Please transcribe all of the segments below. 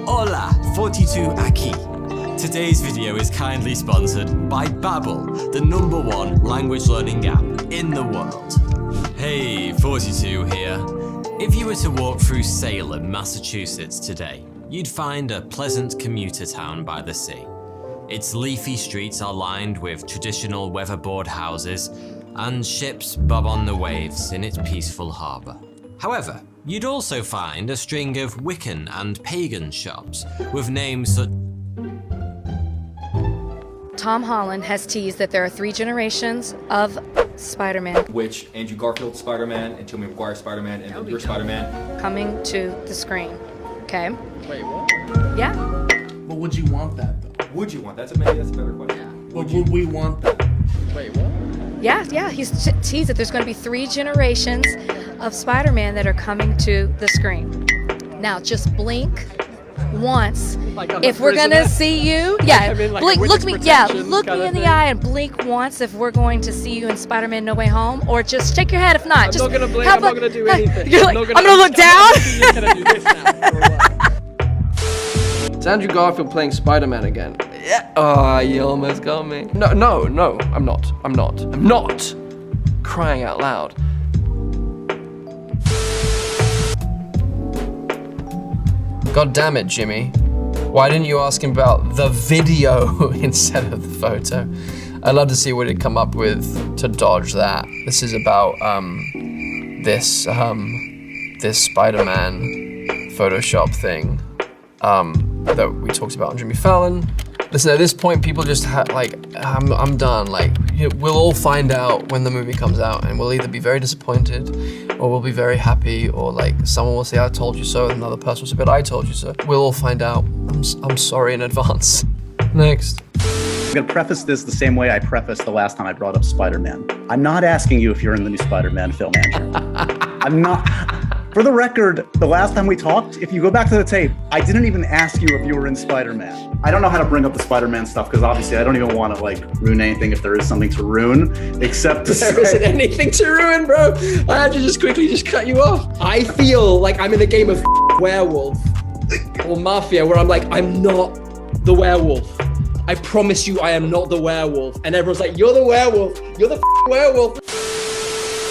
Hola, 42 aquí. Today's video is kindly sponsored by Babbel, the #1 language learning app in the world. Hey, 42 here. If you were to walk through Salem, Massachusetts today, you'd find a pleasant commuter town by the sea. Its leafy streets are lined with traditional weatherboard houses, and ships bob on the waves in its peaceful harbour. However, you'd also find a string of Wiccan and pagan shops with names such. Tom Holland has teased that there are 3 generations of Spider-Man. Which Andrew Garfield Spider-Man and Tobey Maguire Spider-Man and then your Spider-Man. Coming to the screen. Okay? Wait, what? Yeah. But would you want that though? Would you want? That's a better question. But would we want that? Wait, what? Yeah, he's teased that there's going to be 3 generations of Spider-Man that are coming to the screen. Now, just blink once Like I'm if a we're gonna prisoner? see you. Yeah, I mean, like blink. a Look witness me. Yeah, protection look kind me of in the thing. eye and blink once if we're going to see you in Spider-Man No Way Home, or just shake your head if not. I'm just not gonna blink. how I'm not about- gonna do anything. You're like, I'm gonna look down. You're gonna do this now for a while. It's Andrew Garfield playing Spider-Man again. Yeah. Oh, you almost got me. No, I'm not. Crying out loud. God damn it, Jimmy. Why didn't you ask him about the video instead of the photo? I'd love to see what he'd come up with to dodge that. This is about this Spider-Man Photoshop thing that we talked about on Jimmy Fallon. Listen, at this point, people just I'm done. Like, we'll all find out when the movie comes out, and we'll either be very disappointed, or we'll be very happy, or like someone will say, "I told you so," and another person will say, "But I told you so." We'll all find out. I'm sorry in advance. Next. I'm gonna preface this the same way I prefaced the last time I brought up Spider-Man. I'm not asking you if you're in the new Spider-Man film, Andrew. I'm not. For the record, the last time we talked, if you go back to the tape, I didn't even ask you if you were in Spider-Man. I don't know how to bring up the Spider-Man stuff because obviously I don't even want to like ruin anything if there is something to ruin, except to There isn't anything to ruin, bro. I had to just quickly cut you off. I feel like I'm in a game of werewolf or mafia where I'm like, I'm not the werewolf. I promise you I am not the werewolf. And everyone's like, you're the werewolf. You're the werewolf.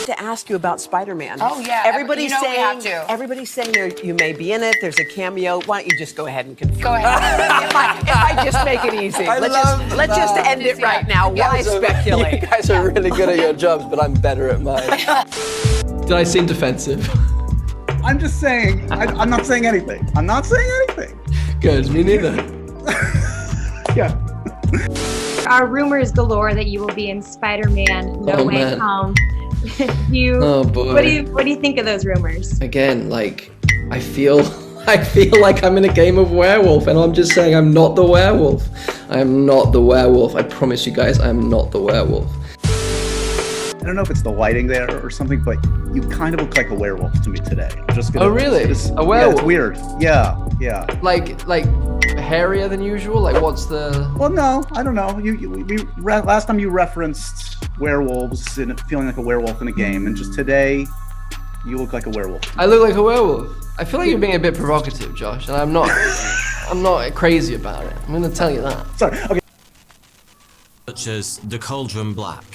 To ask you about Spider-Man. Oh yeah, Everybody's you know saying we have to. Everybody's saying you may be in it. There's a cameo. Why don't you just go ahead and confirm? Go ahead. if I just make it easy, let's just end it right now. Why speculate? You guys are really good at your jobs, but I'm better at mine. Did I seem defensive? I'm just saying. I'm not saying anything. I'm not saying anything. Good, me neither. Yeah. Our rumors galore that you will be in Spider-Man No Way man. Home. Oh boy. What do you think of those rumors? Again, like, I feel like I'm in a game of werewolf, and I'm just saying I'm not the werewolf. I am not the werewolf. I promise you guys, I am not the werewolf. I don't know if it's the lighting there or something, but you kind of look like a werewolf to me today. I'm just gonna, Oh, really? A werewolf? Yeah, it's weird. Yeah. Like hairier than usual? Like, what's the... Well, no, I don't know. Last time you referenced werewolves and feeling like a werewolf in a game, and just today, you look like a werewolf. I look like a werewolf. I feel like you're being a bit provocative, Josh, and I'm not. I'm not crazy about it. I'm gonna tell you that. Sorry. Okay. Such as the Cauldron Black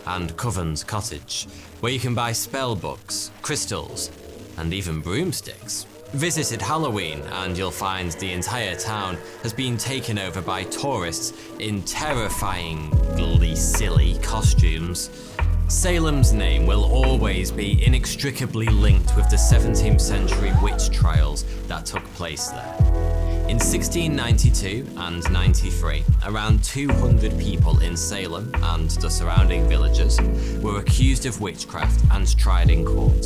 and Coven's Cottage, where you can buy spell books, crystals, and even broomsticks. Visit at Halloween and you'll find the entire town has been taken over by tourists in terrifyingly silly costumes. Salem's name will always be inextricably linked with the 17th century witch trials that took place there. In 1692 and 93, around 200 people in Salem and the surrounding villages were accused of witchcraft and tried in court.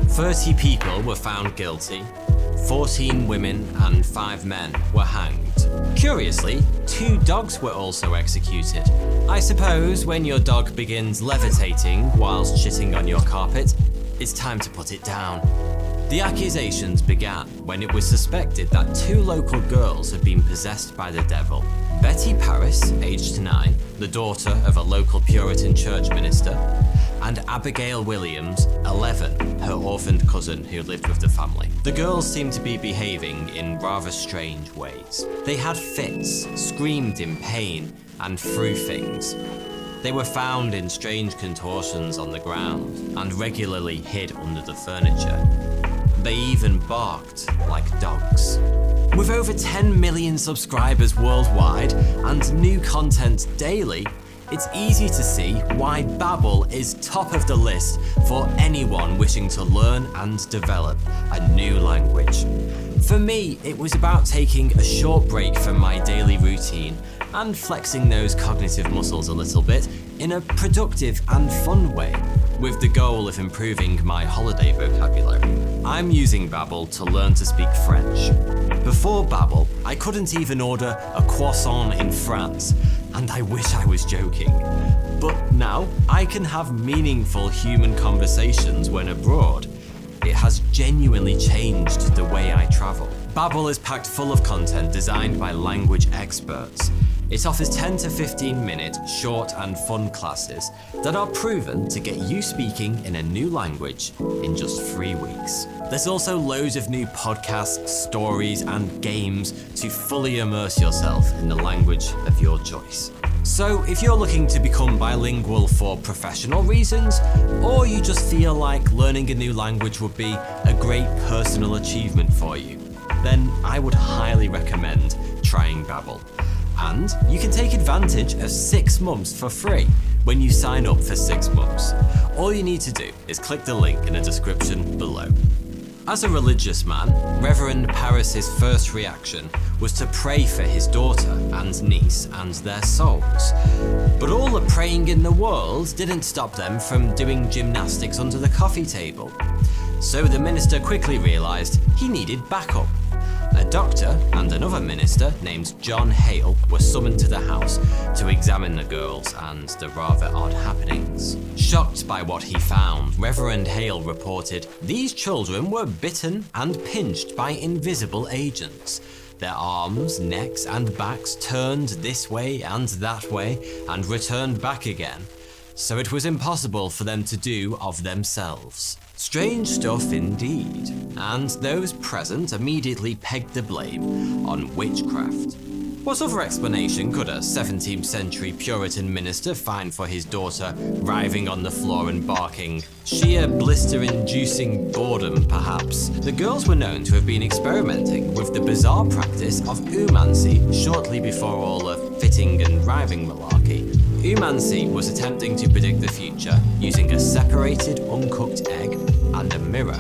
30 people were found guilty, 14 women and 5 men were hanged. Curiously, 2 dogs were also executed. I suppose when your dog begins levitating whilst shitting on your carpet, it's time to put it down. The accusations began when it was suspected that 2 local girls had been possessed by the devil. Betty Paris, aged 9, the daughter of a local Puritan church minister, and Abigail Williams, 11, her orphaned cousin who lived with the family. The girls seemed to be behaving in rather strange ways. They had fits, screamed in pain, and threw things. They were found in strange contortions on the ground and regularly hid under the furniture. They even barked like dogs. With over 10 million subscribers worldwide and new content daily, it's easy to see why Babbel is top of the list for anyone wishing to learn and develop a new language. For me, it was about taking a short break from my daily routine and flexing those cognitive muscles a little bit in a productive and fun way, with the goal of improving my holiday vocabulary. I'm using Babbel to learn to speak French. Before Babbel, I couldn't even order a croissant in France, and I wish I was joking. But now, I can have meaningful human conversations when abroad. It has genuinely changed the way I travel. Babbel is packed full of content designed by language experts. It offers 10 to 15 minute short and fun classes that are proven to get you speaking in a new language in just 3 weeks. There's also loads of new podcasts, stories, and games to fully immerse yourself in the language of your choice. So if you're looking to become bilingual for professional reasons, or you just feel like learning a new language would be a great personal achievement for you, then I would highly recommend trying Babbel. And you can take advantage of 6 months for free when you sign up for 6 months. All you need to do is click the link in the description below. As a religious man, Reverend Parris's first reaction was to pray for his daughter and niece and their souls. But all the praying in the world didn't stop them from doing gymnastics under the coffee table. So the minister quickly realised he needed backup. A doctor and another minister named John Hale were summoned to the house to examine the girls and the rather odd happenings. Shocked by what he found, Reverend Hale reported these children were bitten and pinched by invisible agents. Their arms, necks, and backs turned this way and that way and returned back again. So it was impossible for them to do of themselves. Strange stuff indeed, and those present immediately pegged the blame on witchcraft. What other explanation could a 17th century Puritan minister find for his daughter writhing on the floor and barking? Sheer blister-inducing boredom, perhaps. The girls were known to have been experimenting with the bizarre practice of umancy shortly before all the fitting and writhing malarkey. Umancy was attempting to predict the future using a separated, uncooked egg and a mirror.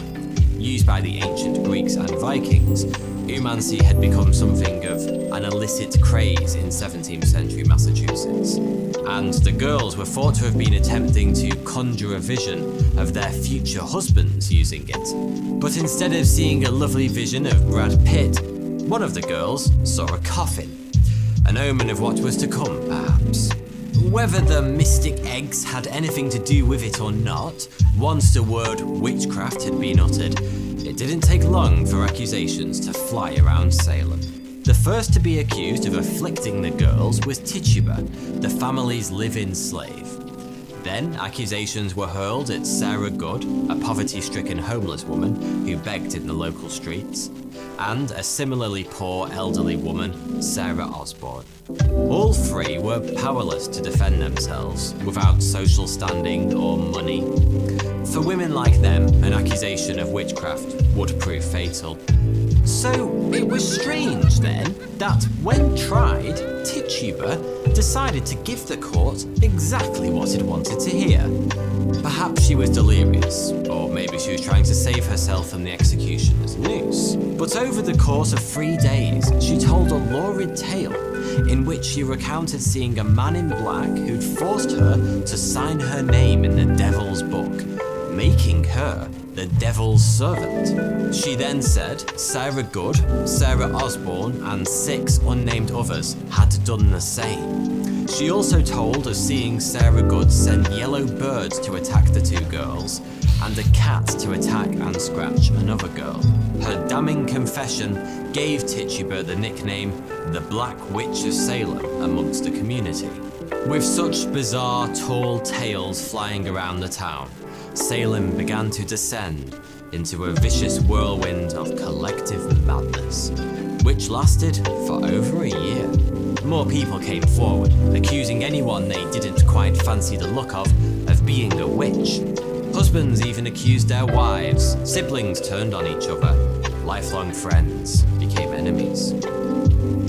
Used by the ancient Greeks and Vikings, umancy had become something of an illicit craze in 17th century Massachusetts. And the girls were thought to have been attempting to conjure a vision of their future husbands using it. But instead of seeing a lovely vision of Brad Pitt, one of the girls saw a coffin. An omen of what was to come, perhaps. Whether the mystic eggs had anything to do with it or not, once the word witchcraft had been uttered, it didn't take long for accusations to fly around Salem. The first to be accused of afflicting the girls was Tituba, the family's live-in slave. Then accusations were hurled at Sarah Good, a poverty-stricken homeless woman who begged in the local streets, and a similarly poor elderly woman, Sarah Osborne. All three were powerless to defend themselves without social standing or money. For women like them, an accusation of witchcraft would prove fatal. So it was strange then that when tried, Tituba decided to give the court exactly what it wanted to hear. Perhaps she was delirious, or maybe she was trying to save herself from the executioner's noose. But over the course of 3 days, she told a lurid tale in which she recounted seeing a man in black who'd forced her to sign her name in the devil's book, making her the devil's servant. She then said Sarah Good, Sarah Osborne, and 6 unnamed others had done the same. She also told of seeing Sarah Good send yellow birds to attack the 2 girls, and a cat to attack and scratch another girl. Her damning confession gave Tituba the nickname the Black Witch of Salem amongst the community. With such bizarre, tall tales flying around the town, Salem began to descend into a vicious whirlwind of collective madness, which lasted for over a year. More people came forward, accusing anyone they didn't quite fancy the look of being a witch. Husbands even accused their wives, siblings turned on each other, lifelong friends became enemies.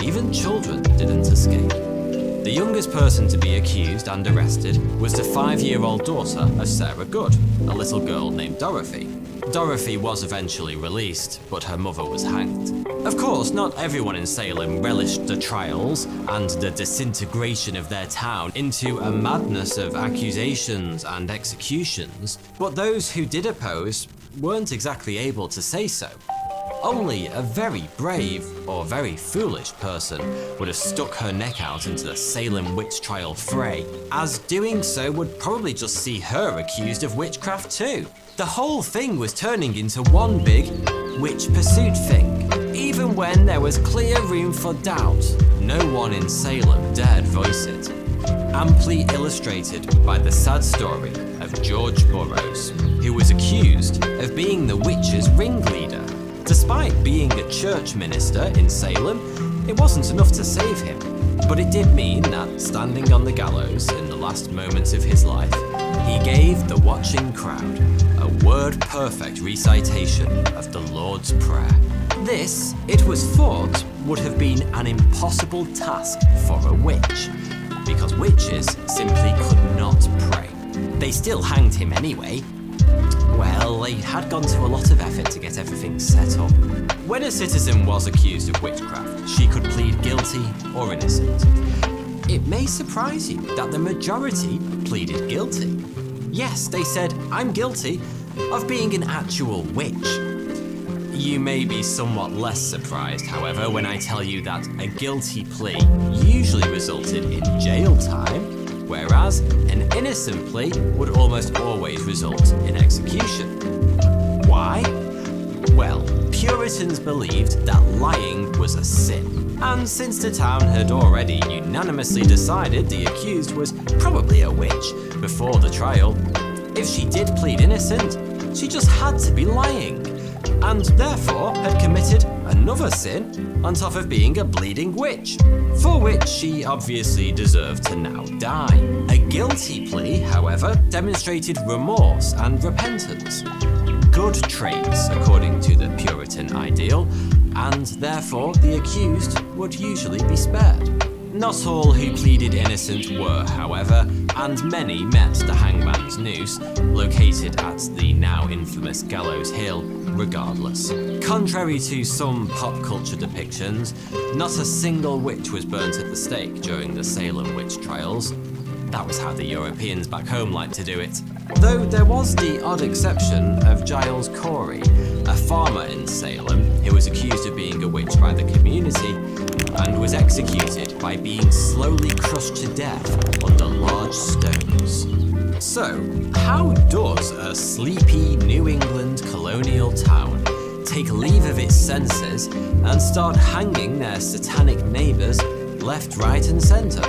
Even children didn't escape. The youngest person to be accused and arrested was the 5-year-old daughter of Sarah Good, a little girl named Dorothy. Dorothy was eventually released, but her mother was hanged. Of course, not everyone in Salem relished the trials and the disintegration of their town into a madness of accusations and executions, but those who did oppose weren't exactly able to say so. Only a very brave or very foolish person would have stuck her neck out into the Salem witch trial fray, as doing so would probably just see her accused of witchcraft too. The whole thing was turning into one big witch pursuit thing. Even when there was clear room for doubt, no one in Salem dared voice it. Amply illustrated by the sad story of George Burroughs, who was accused of being the witch's ringleader. Despite being a church minister in Salem, it wasn't enough to save him. But it did mean that, standing on the gallows in the last moments of his life, he gave the watching crowd a word-perfect recitation of the Lord's Prayer. This, it was thought, would have been an impossible task for a witch, because witches simply could not pray. They still hanged him anyway. Well, they had gone to a lot of effort to get everything set up. When a citizen was accused of witchcraft, she could plead guilty or innocent. It may surprise you that the majority pleaded guilty. Yes, they said, "I'm guilty of being an actual witch." You may be somewhat less surprised, however, when I tell you that a guilty plea usually resulted in jail time, whereas an innocent plea would almost always result in execution. Why? Well, Puritans believed that lying was a sin, and since the town had already unanimously decided the accused was probably a witch before the trial, if she did plead innocent, she just had to be lying, and therefore had committed another sin on top of being a bleeding witch, for which she obviously deserved to now die. A guilty plea, however, demonstrated remorse and repentance. Good traits, according to the Puritan ideal, and therefore the accused would usually be spared. Not all who pleaded innocent were, however, and many met the hangman's noose, located at the now infamous Gallows Hill, regardless. Contrary to some pop culture depictions, not a single witch was burnt at the stake during the Salem witch trials. That was how the Europeans back home liked to do it. Though there was the odd exception of Giles Corey, a farmer in Salem who was accused of being a witch by the community and was executed by being slowly crushed to death under large stones. So, how does a sleepy New England colonial town take leave of its senses and start hanging their satanic neighbours left, right and centre?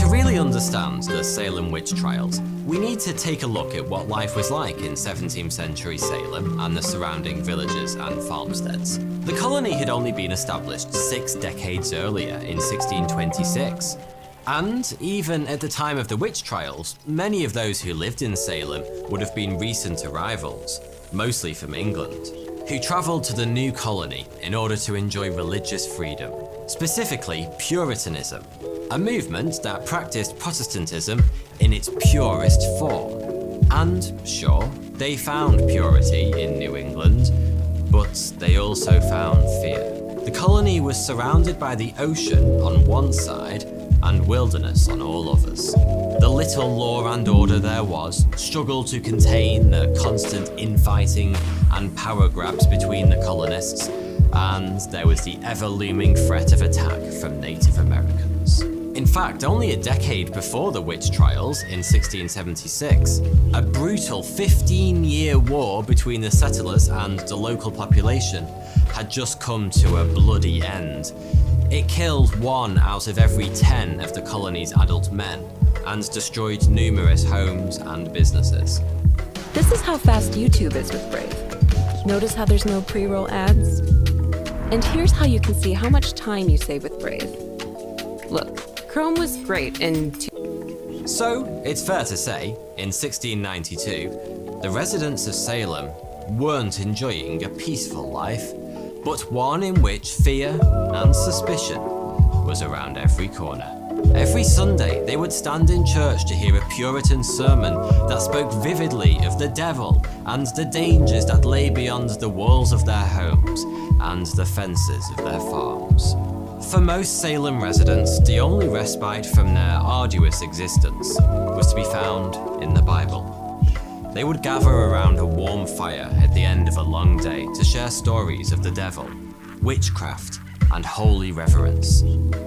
To really understand the Salem witch trials, we need to take a look at what life was like in 17th century Salem and the surrounding villages and farmsteads. The colony had only been established 6 decades earlier in 1626. And even at the time of the witch trials, many of those who lived in Salem would have been recent arrivals, mostly from England, who travelled to the new colony in order to enjoy religious freedom, specifically Puritanism, a movement that practiced Protestantism in its purest form. And sure, they found purity in New England, but they also found fear. The colony was surrounded by the ocean on one side and wilderness on all others. The little law and order there was struggled to contain the constant infighting and power grabs between the colonists, and there was the ever-looming threat of attack from Native Americans. In fact, only a decade before the witch trials in 1676, a brutal 15-year war between the settlers and the local population had just come to a bloody end. It killed 1 out of every 10 of the colony's adult men and destroyed numerous homes and businesses. This is how fast YouTube is with Brave. Notice how there's no pre-roll ads? And here's how you can see how much time you save with Brave. Look, Chrome was great in So, it's fair to say, in 1692, the residents of Salem weren't enjoying a peaceful life, but one in which fear and suspicion was around every corner. Every Sunday, they would stand in church to hear a Puritan sermon that spoke vividly of the devil and the dangers that lay beyond the walls of their homes and the fences of their farms. For most Salem residents, the only respite from their arduous existence was to be found in the Bible. They would gather around a warm fire at the end of a long day to share stories of the devil, witchcraft, and holy reverence.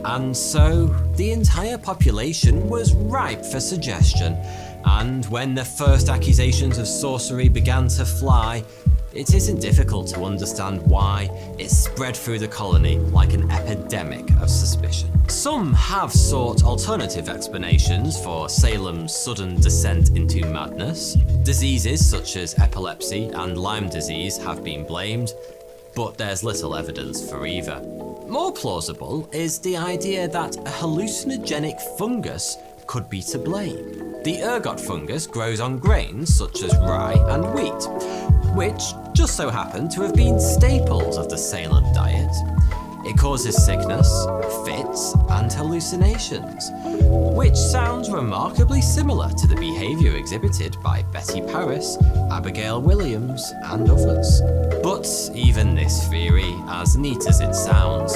And so, the entire population was ripe for suggestion, and when the first accusations of sorcery began to fly, it isn't difficult to understand why it spread through the colony like an epidemic of suspicion. Some have sought alternative explanations for Salem's sudden descent into madness. Diseases such as epilepsy and Lyme disease have been blamed, but there's little evidence for either. More plausible is the idea that a hallucinogenic fungus could be to blame. The ergot fungus grows on grains such as rye and wheat, which just so happen to have been staples of the Salem diet. It causes sickness, fits, and hallucinations, which sounds remarkably similar to the behaviour exhibited by Betty Paris, Abigail Williams, and others. But even this theory, as neat as it sounds,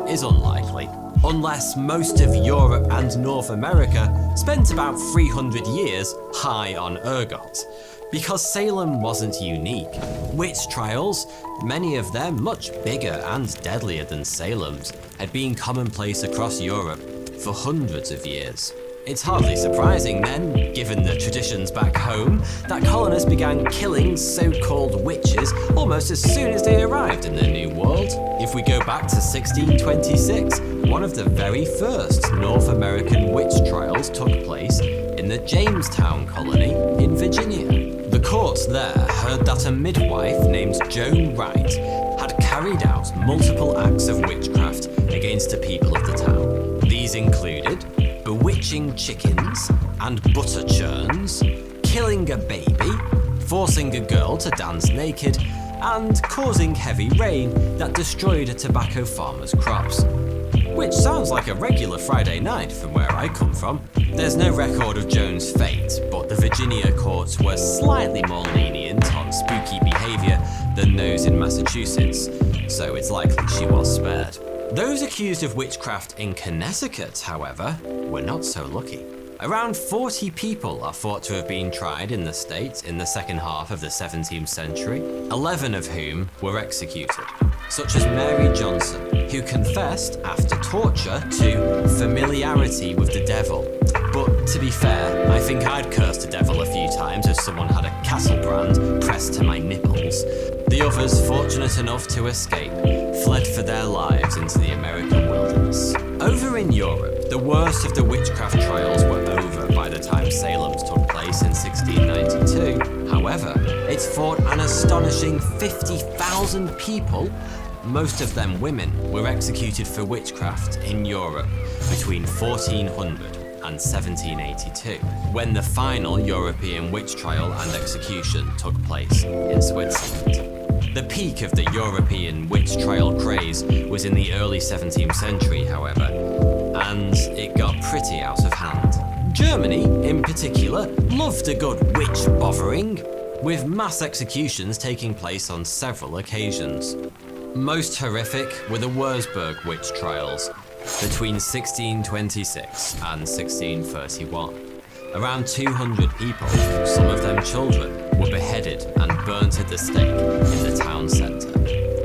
is unlikely, unless most of Europe and North America spent about 300 years high on ergot. Because Salem wasn't unique. Witch trials, many of them much bigger and deadlier than Salem's, had been commonplace across Europe for hundreds of years. It's hardly surprising then, given the traditions back home, that colonists began killing so-called witches almost as soon as they arrived in the New World. If we go back to 1626, one of the very first North American witch trials took place in the Jamestown colony in Virginia. The courts there heard that a midwife named Joan Wright had carried out multiple acts of witchcraft against the people of the town. These included bewitching chickens and butter churns, killing a baby, forcing a girl to dance naked, and causing heavy rain that destroyed a tobacco farmer's crops. Which sounds like a regular Friday night from where I come from. There's no record of Joan's fate, but the Virginia courts were slightly more lenient on spooky behaviour than those in Massachusetts, so it's likely she was spared. Those accused of witchcraft in Connecticut, however, were not so lucky. Around 40 people are thought to have been tried in the state in the second half of the 17th century, 11 of whom were executed, such as Mary Johnson, who confessed after torture to familiarity with the devil. But to be fair, I think I'd cursed the devil a few times if someone had a castle brand pressed to my nipples. The others, fortunate enough to escape, fled for their lives into the American wilderness. Over in Europe, the worst of the witchcraft trials were over by the time Salem's took place in 1692. However, it's thought an astonishing 50,000 people, most of them women, were executed for witchcraft in Europe between 1400 and 1782, when the final European witch trial and execution took place in Switzerland. The peak of the European witch trial craze was in the early 17th century, however, and it got pretty out of hand. Germany, in particular, loved a good witch bothering, with mass executions taking place on several occasions. Most horrific were the Wurzburg witch trials between 1626 and 1631. Around 200 people, some of them children, were beheaded and burnt at the stake in the town centre.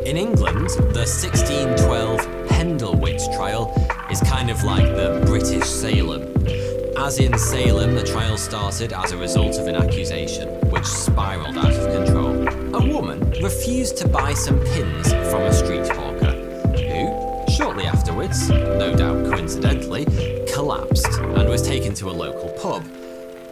In England, the 1612 Pendle witch trial is kind of like the British Salem. As in Salem, the trial started as a result of an accusation, which spiralled out of control. A woman refused to buy some pins from a street hawker, who, shortly afterwards, no doubt coincidentally, collapsed and was taken to a local pub.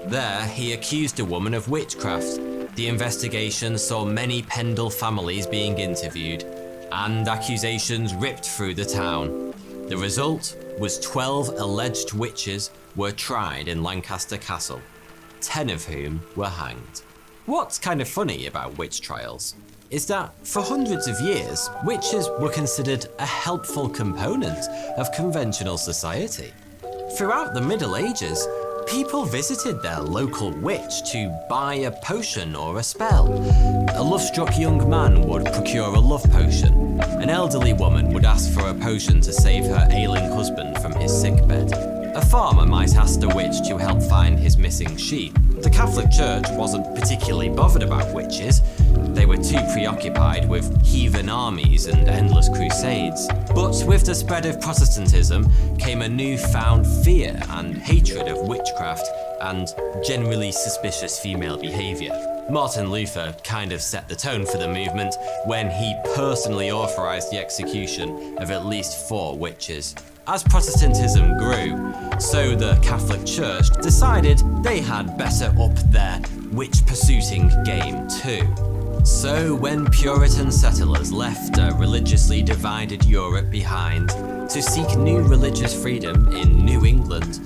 There, he accused a woman of witchcraft. The investigation saw many Pendle families being interviewed, and accusations ripped through the town. The result was 12 alleged witches were tried in Lancaster Castle, 10 of whom were hanged. What's kind of funny about witch trials is that for hundreds of years, witches were considered a helpful component of conventional society. Throughout the Middle Ages, people visited their local witch to buy a potion or a spell. A love-struck young man would procure a love potion. An elderly woman would ask for a potion to save her ailing husband from his sickbed. A farmer might ask the witch to help find his missing sheep. The Catholic Church wasn't particularly bothered about witches. They were too preoccupied with heathen armies and endless crusades. But with the spread of Protestantism came a newfound fear and hatred of witchcraft and generally suspicious female behaviour. Martin Luther kind of set the tone for the movement when he personally authorised the execution of at least 4 witches. As Protestantism grew, so the Catholic Church decided they had better up their witch-pursuing game too. So when Puritan settlers left a religiously divided Europe behind to seek new religious freedom in New England,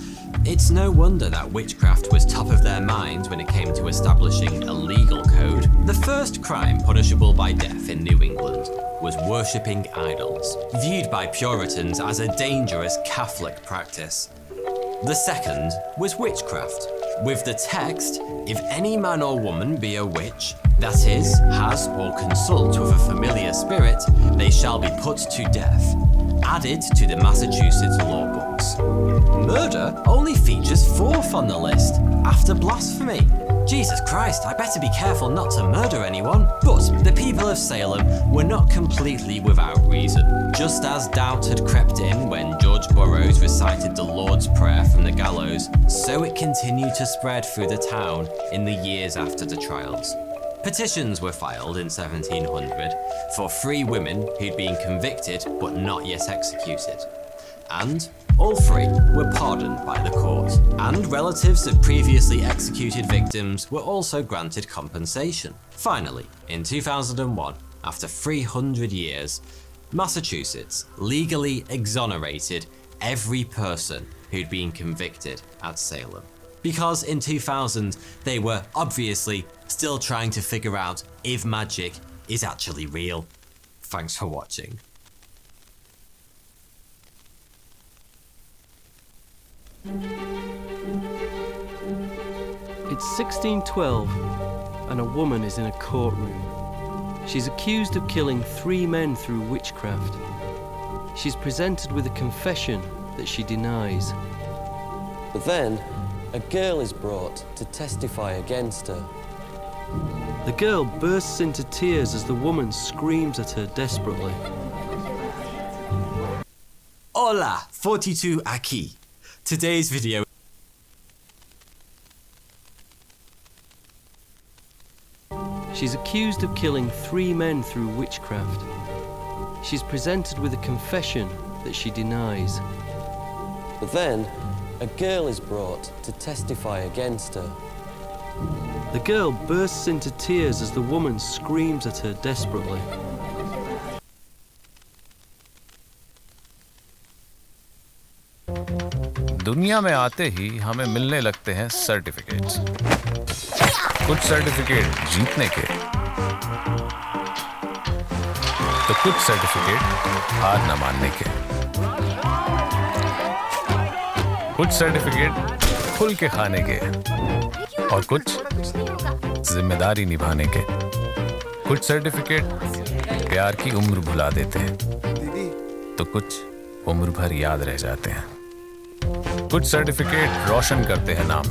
It's no wonder that witchcraft was top of their minds when it came to establishing a legal code. The first crime punishable by death in New England was worshipping idols, viewed by Puritans as a dangerous Catholic practice. The second was witchcraft, with the text, "If any man or woman be a witch, that is, has or consult with a familiar spirit, they shall be put to death," added to the Massachusetts law books. Murder only features fourth on the list, after blasphemy. Jesus Christ, I better be careful not to murder anyone. But the people of Salem were not completely without reason. Just as doubt had crept in when George Burroughs recited the Lord's Prayer from the gallows, so it continued to spread through the town in the years after the trials. Petitions were filed in 1700 for 3 women who'd been convicted but not yet executed. And all 3 were pardoned by the court. And relatives of previously executed victims were also granted compensation. Finally, in 2001, after 300 years, Massachusetts legally exonerated every person who'd been convicted at Salem. Because in 2000, they were obviously still trying to figure out if magic is actually real. Thanks for watching. It's 1612, and a woman is in a courtroom. She's accused of killing 3 men through witchcraft. She's presented with a confession that she denies. But then, a girl is brought to testify against her. The girl bursts into tears as the woman screams at her desperately. Hola, 42 aquí. Today's video. She's accused of killing 3 men through witchcraft. She's presented with a confession that she denies. But then, a girl is brought to testify against her. The girl bursts into tears as the woman screams at her desperately. दुनिया में आते ही हमें मिलने लगते हैं certificates. कुछ certificate जीतने के, तो कुछ सर्टिफिकेट हार न मानने के, कुछ सर्टिफिकेट खुल के खाने के, और कुछ जिम्मेदारी निभाने के। कुछ सर्टिफिकेट प्यार की उम्र भुला देते हैं, तो कुछ उम्र भर याद रह जाते हैं। कुछ सर्टिफिकेट रोशन करते हैं नाम,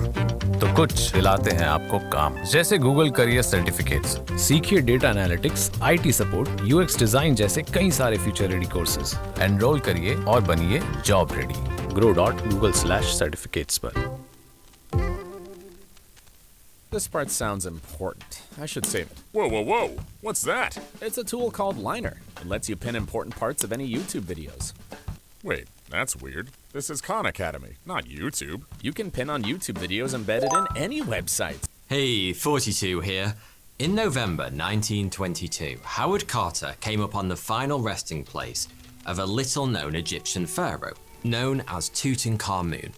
तो कुछ दिलाते हैं आपको काम, जैसे गूगल करियर सर्टिफिकेट्स। सीखिए data analytics, IT support, UX design जैसे कई सारे फ्यूचर रेडी कोर्सेज। एनरोल करिए और बनिए जॉब रेडी। grow.google/certificates पर। This part sounds important. I should save it. Whoa, whoa, whoa! What's that? It's a tool called Liner. It lets you pin important parts of any YouTube videos. Wait, that's weird. This is Khan Academy, not YouTube. You can pin on YouTube videos embedded in any website. Hey, 42 here. In November 1922, Howard Carter came upon the final resting place of a little-known Egyptian pharaoh, known as Tutankhamun.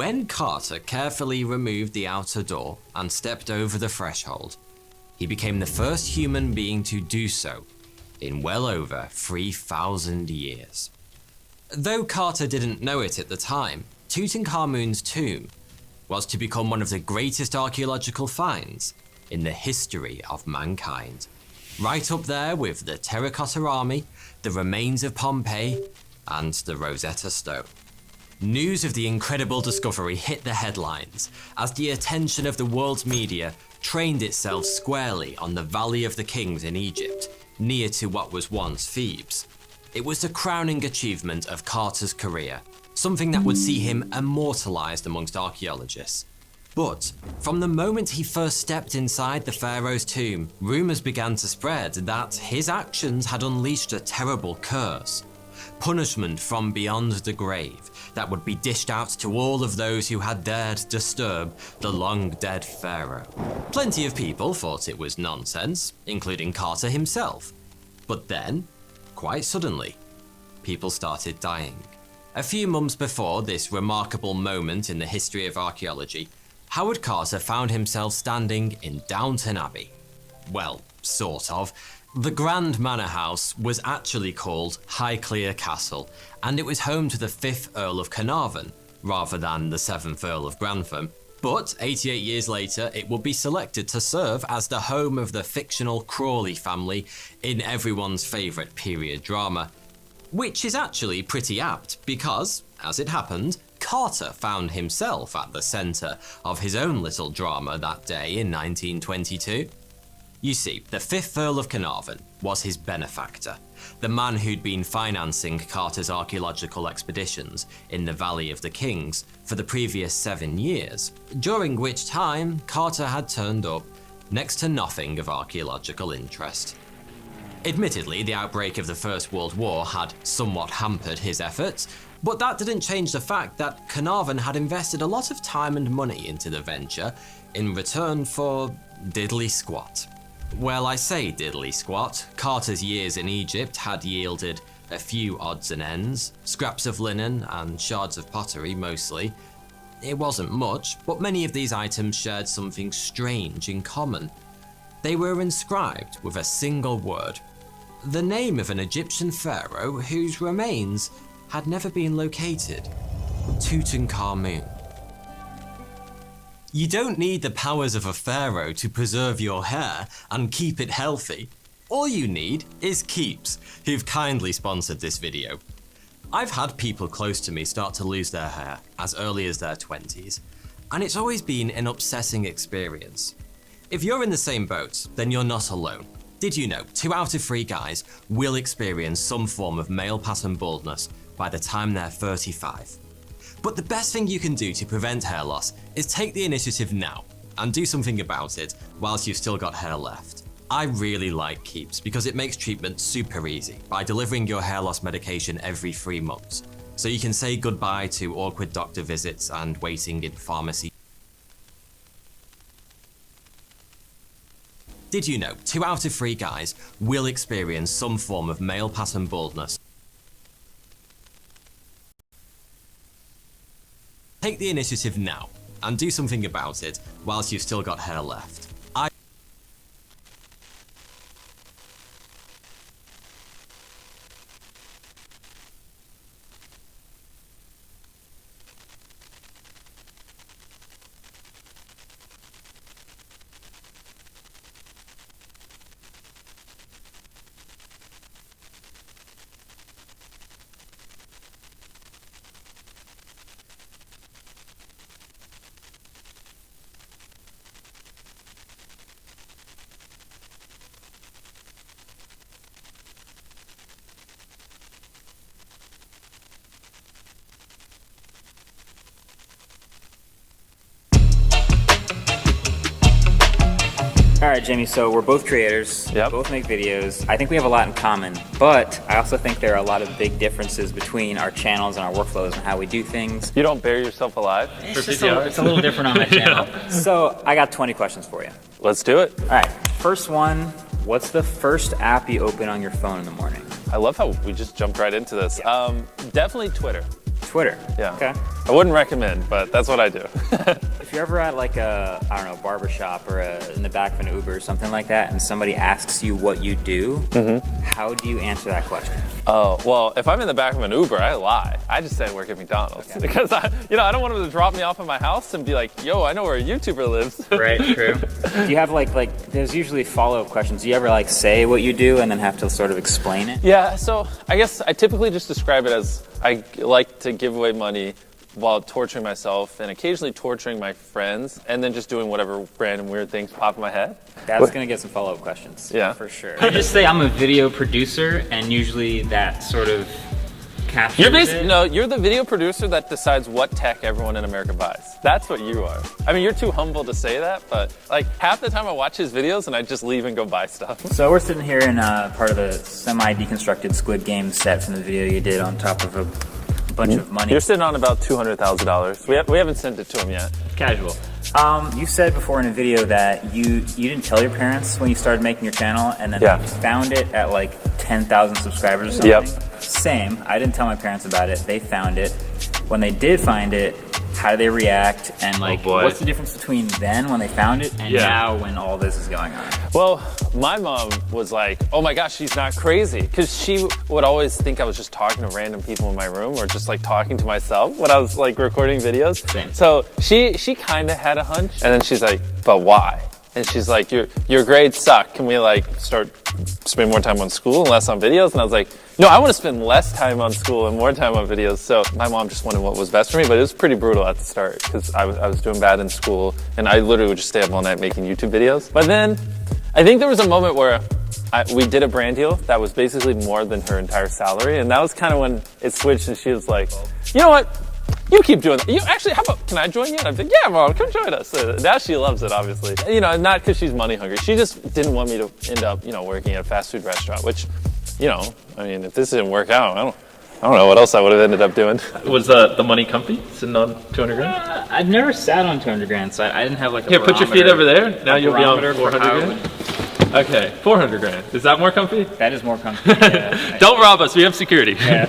When Carter carefully removed the outer door and stepped over the threshold, he became the first human being to do so in well over 3,000 years. Though Carter didn't know it at the time, Tutankhamun's tomb was to become one of the greatest archaeological finds in the history of mankind. Right up there with the Terracotta Army, the remains of Pompeii, and the Rosetta Stone. News of the incredible discovery hit the headlines as the attention of the world's media trained itself squarely on the Valley of the Kings in Egypt, near to what was once Thebes. It was the crowning achievement of Carter's career, something that would see him immortalized amongst archaeologists. But from the moment he first stepped inside the pharaoh's tomb, rumors began to spread that his actions had unleashed a terrible curse. Punishment from beyond the grave that would be dished out to all of those who had dared disturb the long-dead pharaoh. Plenty of people thought it was nonsense, including Carter himself. But then, quite suddenly, people started dying. A few months before this remarkable moment in the history of archaeology, Howard Carter found himself standing in Downton Abbey. Well, sort of. The Grand Manor House was actually called Highclere Castle, and it was home to the 5th Earl of Carnarvon, rather than the 7th Earl of Grantham. But 88 years later, it would be selected to serve as the home of the fictional Crawley family in everyone's favourite period drama. Which is actually pretty apt, because, as it happened, Carter found himself at the centre of his own little drama that day in 1922. You see, the 5th Earl of Carnarvon was his benefactor, the man who'd been financing Carter's archaeological expeditions in the Valley of the Kings for the previous 7 years, during which time Carter had turned up next to nothing of archaeological interest. Admittedly, the outbreak of the First World War had somewhat hampered his efforts, but that didn't change the fact that Carnarvon had invested a lot of time and money into the venture in return for diddly squat. Well, I say diddly squat. Carter's years in Egypt had yielded a few odds and ends, scraps of linen and shards of pottery mostly. It wasn't much, but many of these items shared something strange in common. They were inscribed with a single word, the name of an Egyptian pharaoh whose remains had never been located, Tutankhamun. You don't need the powers of a pharaoh to preserve your hair and keep it healthy. All you need is Keeps, who've kindly sponsored this video. I've had people close to me start to lose their hair as early as their 20s, and it's always been an upsetting experience. If you're in the same boat, then you're not alone. Did you know 2 out of 3 guys will experience some form of male pattern baldness by the time they're 35? But the best thing you can do to prevent hair loss is take the initiative now and do something about it whilst you've still got hair left. I really like Keeps because it makes treatment super easy by delivering your hair loss medication every 3 months, so you can say goodbye to awkward doctor visits and waiting in pharmacy. Did you know 2 out of 3 guys will experience some form of male pattern baldness? Take the initiative now and do something about it whilst you've still got hair left. All right, Jamie, so we're both creators, both make videos. I think we have a lot in common, but I also think there are a lot of big differences between our channels and our workflows and how we do things. You don't bury yourself alive? It's a little different on my channel. So I got 20 questions for you. Let's do it. All right, first one, what's the first app you open on your phone in the morning? I love how we just jumped right into this. Definitely Twitter. Twitter? Yeah. Okay. I wouldn't recommend, but that's what I do. If you're ever at like a, I don't know, barbershop or in the back of an Uber or something like that, and somebody asks you what you do, how do you answer that question? Oh, well, if I'm in the back of an Uber, I lie. I just say I work at McDonald's because I don't want them to drop me off at my house and be like, yo, I know where a YouTuber lives. Right, true. Do you have like there's usually follow-up questions. Do you ever like say what you do and then have to sort of explain it? Yeah, so I guess I typically just describe it as I like to give away money while torturing myself and occasionally torturing my friends and then just doing whatever random weird things pop in my head. That's going to get some follow-up questions. Yeah. For sure. I just say I'm a video producer and usually that sort of captures it. No, you're the video producer that decides what tech everyone in America buys. That's what you are. I mean, you're too humble to say that, but like half the time I watch his videos and I just leave and go buy stuff. So we're sitting here in part of the semi-deconstructed Squid Game set from the video you did on top of a bunch of money. You're sitting on about $200,000. We haven't sent it to him yet. Casual. You said before in a video that you didn't tell your parents when you started making your channel, and then they found it at like 10,000 subscribers or something. Yep. same. I didn't tell my parents about it. They found it. When they did find it, how do they react? And like, what's the difference between then when they found it and now when all this is going on? Well, my mom was like, oh my gosh, she's not crazy. Because she would always think I was just talking to random people in my room or just like talking to myself when I was like recording videos. Same. So she kind of had a hunch. And then she's like, but why? And she's like, your grades suck. Can we like start spend more time on school and less on videos? And I was like, no, I want to spend less time on school and more time on videos. So my mom just wanted what was best for me, but it was pretty brutal at the start because I was doing bad in school and I literally would just stay up all night making YouTube videos. But then I think there was a moment where we did a brand deal that was basically more than her entire salary. And that was kind of when it switched and she was like, you know what? You keep doing that. You actually, how about, can I join you? And I'm like, yeah, Mom, come join us. Now she loves it, obviously. You know, not because she's money hungry. She just didn't want me to end up, you know, working at a fast food restaurant, which, you know, I mean, if this didn't work out, I don't know what else I would have ended up doing. Was the money comfy, sitting on 200 grand? I've never sat on 200 grand, so I didn't have like a Here, put your feet over there. Now you'll be on barometer 400 grand. Okay, 400 grand. Is that more comfy? That is more comfy. Yeah. Don't rob us. We have security. Yeah.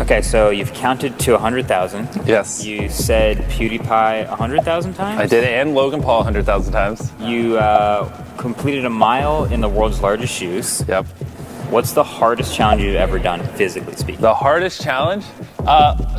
Okay, so you've counted to 100,000. Yes. You said PewDiePie 100,000 times? I did, and Logan Paul 100,000 times. You completed a mile in the world's largest shoes. Yep. What's the hardest challenge you've ever done, physically speaking? The hardest challenge?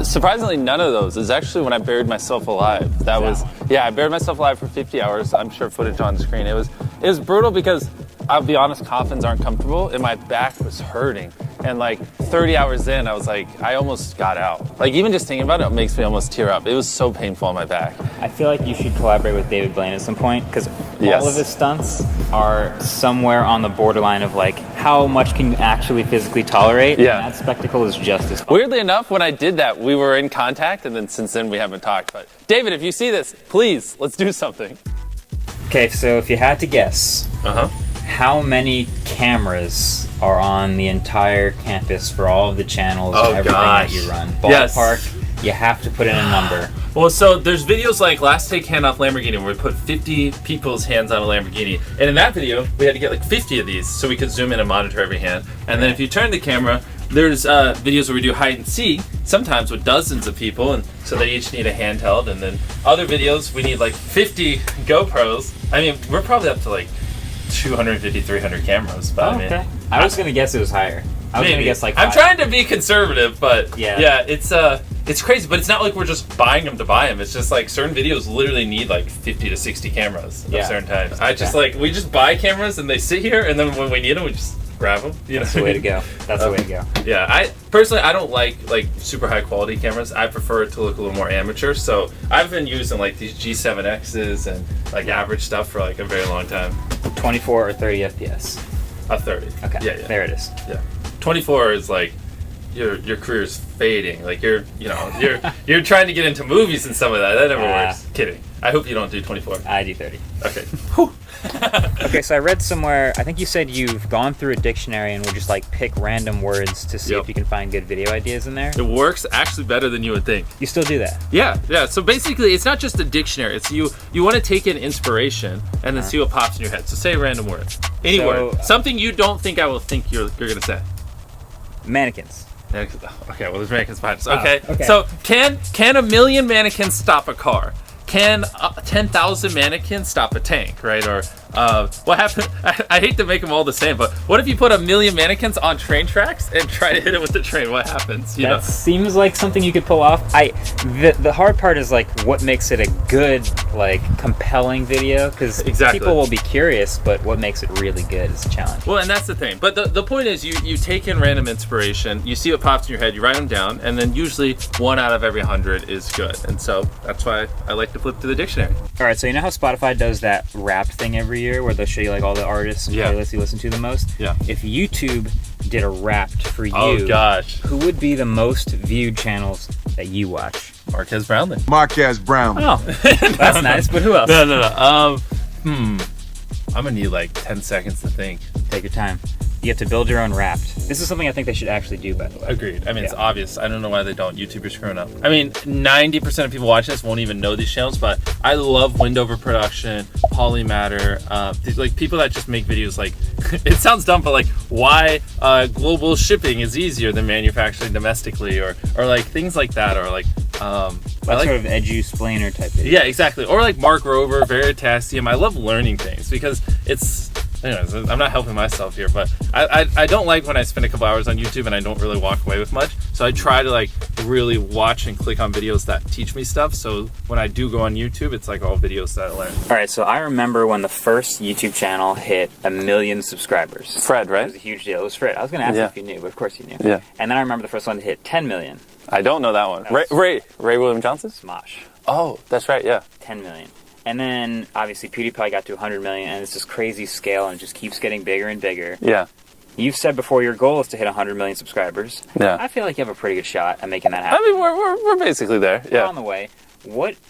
Surprisingly, none of those. Is actually when I buried myself alive. That was, I buried myself alive for 50 hours. I'm sure footage on screen. It was brutal because, I'll be honest, coffins aren't comfortable and my back was hurting. And like 30 hours in, I was like, I almost got out. Like even just thinking about it makes me almost tear up. It was so painful on my back. I feel like you should collaborate with David Blaine at some point because all of his stunts are somewhere on the borderline of like, how much can you actually physically tolerate? Yeah. And that spectacle is just as fun. Weirdly enough, when I did that, we were in contact and then since then we haven't talked. But David, if you see this, please, let's do something. Okay, so if you had to guess, how many cameras are on the entire campus for all of the channels and everything that you run? Ballpark, you have to put in a number. Well, so there's videos like Last Take Hand Off Lamborghini where we put 50 people's hands on a Lamborghini. And in that video, we had to get like 50 of these so we could zoom in and monitor every hand. And then if you turn the camera, there's videos where we do hide and seek, sometimes with dozens of people, and so they each need a handheld. And then other videos, we need like 50 GoPros. I mean, we're probably up to like 250, 300 cameras. But I mean, I was going to guess it was higher. I was going to guess like 5. I'm trying to be conservative, but yeah, it's crazy. But it's not like we're just buying them to buy them. It's just like certain videos literally need like 50 to 60 cameras at certain times. We just buy cameras and they sit here, and then when we need them, we just grab them. That's the way to go. That's the way to go. Yeah, I personally don't like super high quality cameras. I prefer it to look a little more amateur. So I've been using like these G7Xs and like average stuff for like a very long time. 24 or 30 FPS. 30. Okay. Yeah. There it is. Yeah. 24 is like your career's fading. Like you're trying to get into movies and some of that. That never works. Kidding. I hope you don't do 24. I do 30. Okay. Okay, so I read somewhere, I think you said you've gone through a dictionary and will just like pick random words to see if you can find good video ideas in there. It works actually better than you would think. You still do that? Yeah. So basically, it's not just a dictionary. It's you want to take in inspiration and then see what pops in your head. So say a random word. Any word. Something you don't think I will think you're going to say. Mannequins. Okay, well, there's mannequins behind us. Okay. So can a million mannequins stop a car? Can 10,000 mannequins stop a tank, right? Or what happened? I hate to make them all the same, but what if you put 1 million mannequins on train tracks and try to hit it with the train? What happens? That seems like something you could pull off. The hard part is like what makes it a good, like compelling video, because people will be curious, but what makes it really good is a challenge. Well, and that's the thing. But the point is you take in random inspiration, you see what pops in your head, you write them down, and then usually 1 out of every 100 is good. And so that's why I like to flip to the dictionary. All right, so you know how Spotify does that rap thing every year where they'll show you like all the artists and playlists you listen to the most? Yeah. If YouTube did a Wrapped for you, oh gosh, who would be the most viewed channels that you watch? Marquez Brownlee. Marquez Brownlee. Oh, that's nice, but who else? No. I'm gonna need like 10 seconds to think. Take your time. You have to build your own Wrapped. This is something I think they should actually do, by the way. Agreed. I mean, it's obvious. I don't know why they don't. YouTube, you're screwing up. I mean, 90% of people watching this won't even know these channels, but I love Windover Production, Polymatter, like people that just make videos like, it sounds dumb, but like why global shipping is easier than manufacturing domestically, or like things like that, or like That sort of edu-splainer type video. Yeah, exactly. Or like Mark Rover, Veritasium. I love learning things because it's, anyways, I'm not helping myself here, but I don't like when I spend a couple hours on YouTube and I don't really walk away with much. So I try to like really watch and click on videos that teach me stuff. So when I do go on YouTube, it's like all videos that I learn. All right, so I remember when the first YouTube channel hit 1 million subscribers. Fred, right? It was a huge deal. It was Fred. I was going to ask if you knew, but of course you knew. Yeah. And then I remember the first one to hit 10 million. I don't know that one. Ray William Johnson? Smosh. Oh, that's right, yeah. 10 million. And then obviously PewDiePie got to 100 million, and it's this crazy scale, and it just keeps getting bigger and bigger. Yeah. You've said before your goal is to hit 100 million subscribers. Yeah. I feel like you have a pretty good shot at making that happen. I mean, we're basically there. Yeah. We're on the way.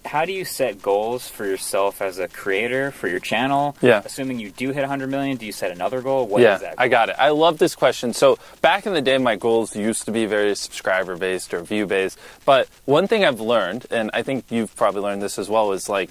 How do you set goals for yourself as a creator for your channel? Yeah. Assuming you do hit 100 million, do you set another goal? What is that goal? I got it. I love this question. So back in the day, my goals used to be very subscriber-based or view-based. But one thing I've learned, and I think you've probably learned this as well, is like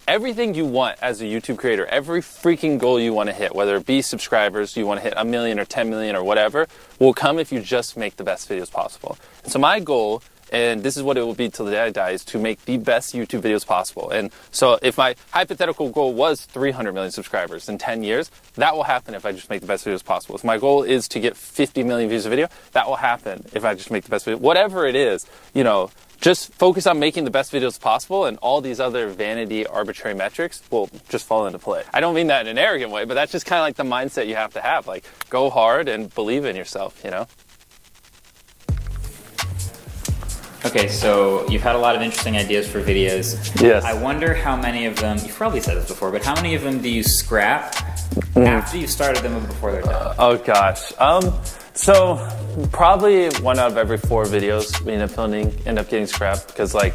everything you want as a YouTube creator, every freaking goal you want to hit, whether it be subscribers, you want to hit 1 million or 10 million or whatever, will come if you just make the best videos possible. And so my goal, and this is what it will be till the day I die, is to make the best YouTube videos possible. And so if my hypothetical goal was 300 million subscribers in 10 years, that will happen if I just make the best videos possible. If my goal is to get 50 million views a video, that will happen if I just make the best video. Whatever it is, you know, just focus on making the best videos possible, and all these other vanity, arbitrary metrics will just fall into play. I don't mean that in an arrogant way, but that's just kind of like the mindset you have to have. Like, go hard and believe in yourself, you know? Okay, so you've had a lot of interesting ideas for videos. Yes. I wonder how many of them, you've probably said this before, but how many of them do you scrap after you started them and before they're done? Oh gosh. So probably 1 out of every 4 videos we end up getting scrapped because, like,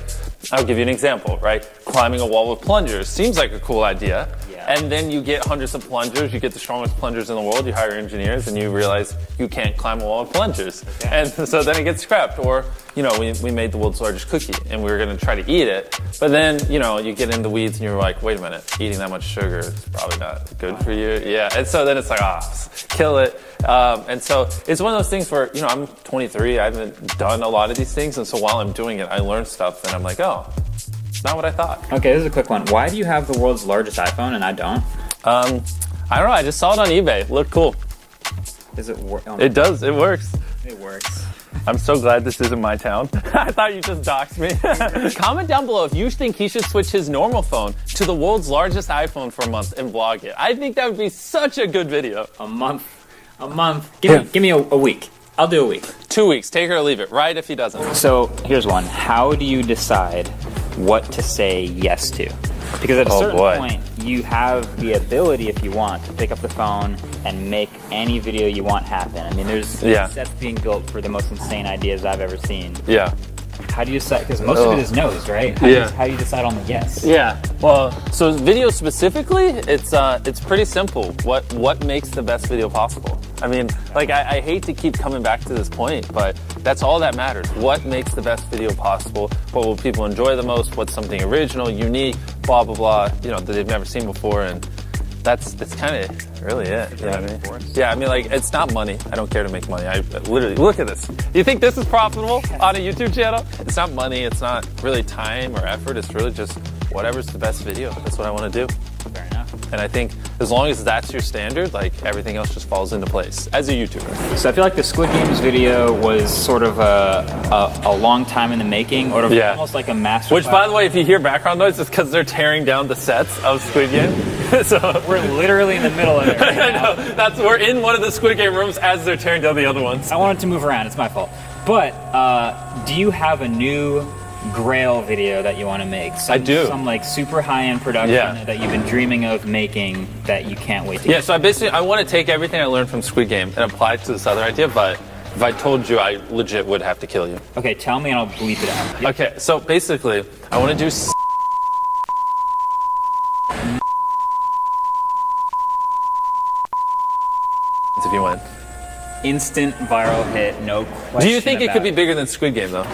I'll give you an example, right? Climbing a wall with plungers seems like a cool idea. And then you get hundreds of plungers, you get the strongest plungers in the world, you hire engineers, and you realize you can't climb a wall with plungers. And so then it gets scrapped. Or, you know, we made the world's largest cookie, and we were going to try to eat it. But then, you know, you get in the weeds, and you're like, wait a minute, eating that much sugar is probably not good for you. Yeah, and so then it's like, kill it. And so it's one of those things where, you know, I'm 23, I haven't done a lot of these things, and so while I'm doing it, I learn stuff, and I'm like, oh, not what I thought. Okay, this is a quick one. Why do you have the world's largest iPhone and I don't? I don't know. I just saw it on eBay. It looked cool. Does it work? It does. It works. It works. I'm so glad this isn't my town. I thought you just doxed me. Comment down below if you think he should switch his normal phone to the world's largest iPhone for a month and vlog it. I think that would be such a good video. A month. Give me a week. I'll do a week. 2 weeks. Take it or leave it. Right if he doesn't. So here's one. How do you decide what to say yes to? Because at a certain point, you have the ability, if you want, to pick up the phone and make any video you want happen. I mean, there's sets being built for the most insane ideas I've ever seen. Yeah. How do you decide? Because most of it is no's, right? How do you decide on the yes? Yeah. Well, so video specifically, it's pretty simple. What makes the best video possible? I mean, like, I hate to keep coming back to this point, but that's all that matters. What makes the best video possible? What will people enjoy the most? What's something original, unique, blah, blah, blah, you know, that they've never seen before. And that's kind of really it. You know what I mean? Yeah, I mean, like, it's not money. I don't care to make money. I literally, look at this. You think this is profitable on a YouTube channel? It's not money. It's not really time or effort. It's really just whatever's the best video. That's what I want to do. Fair enough. And I think as long as that's your standard, like, everything else just falls into place as a YouTuber. So I feel like the Squid Games video was sort of a long time in the making, or almost like a master. Which, by the way, if you hear background noise, it's because they're tearing down the sets of Squid Game. So we're literally in the middle of it right now. I know. We're in one of the Squid Game rooms as they're tearing down the other ones. I wanted to move around. It's my fault. But do you have a new Grail video that you want to make? I do. Some like super high-end production that you've been dreaming of making that you can't wait to get. So I want to take everything I learned from Squid Game and apply it to this other idea, but if I told you, I legit would have to kill you. Okay, tell me and I'll bleep it out. Okay, so basically, I want to do if you win. instant viral hit, no question. Do you think it about could be bigger than Squid Game, though?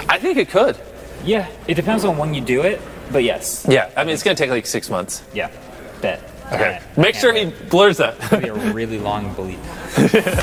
I think it could. Yeah, it depends on when you do it, but yes. Yeah, I mean, it's going to take like 6 months. Yeah, bet. Okay. Make sure he blurs that. It's going to be a really long bleep.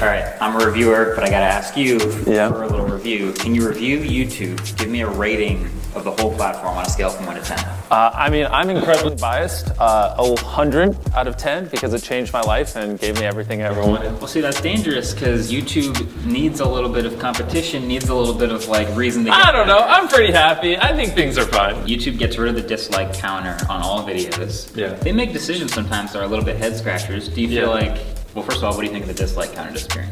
All right, I'm a reviewer, but I got to ask you for a little review. Can you review YouTube? Give me a rating of the whole platform on a scale from 1 to 10. I mean, I'm incredibly biased. 100 out of 10 because it changed my life and gave me everything I ever wanted. Well, see, that's dangerous because YouTube needs a little bit of competition, needs a little bit of like reason to get I don't know. I'm pretty happy. I think things are fine. YouTube gets rid of the dislike counter on all videos. Yeah. They make decisions sometimes that are a little bit head scratchers. Do you feel like, well, first of all, what do you think of the dislike counter disappearing?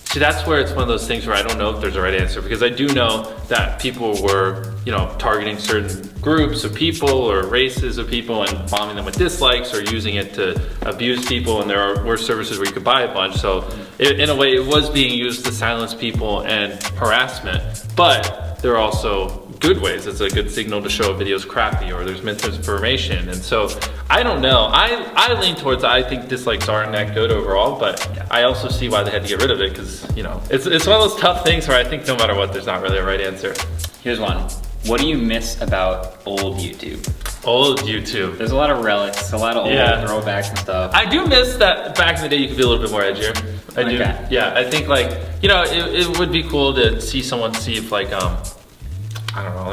See, that's where it's one of those things where I don't know if there's a right answer because I do know that people were, targeting certain groups of people or races of people and bombing them with dislikes or using it to abuse people, and there were services where you could buy a bunch. So in a way, it was being used to silence people and harassment, but there are also good ways. It's a good signal to show a video's crappy or there's misinformation. And so I don't know. I lean towards I think dislikes aren't that good overall, but I also see why they had to get rid of it because, it's one of those tough things where I think no matter what, there's not really a right answer. Here's one. What do you miss about old YouTube? Old YouTube. There's a lot of relics, a lot of old throwbacks and stuff. I do miss that back in the day you could be a little bit more edgier. I do. Yeah, I think it would be cool to see someone see if I don't know,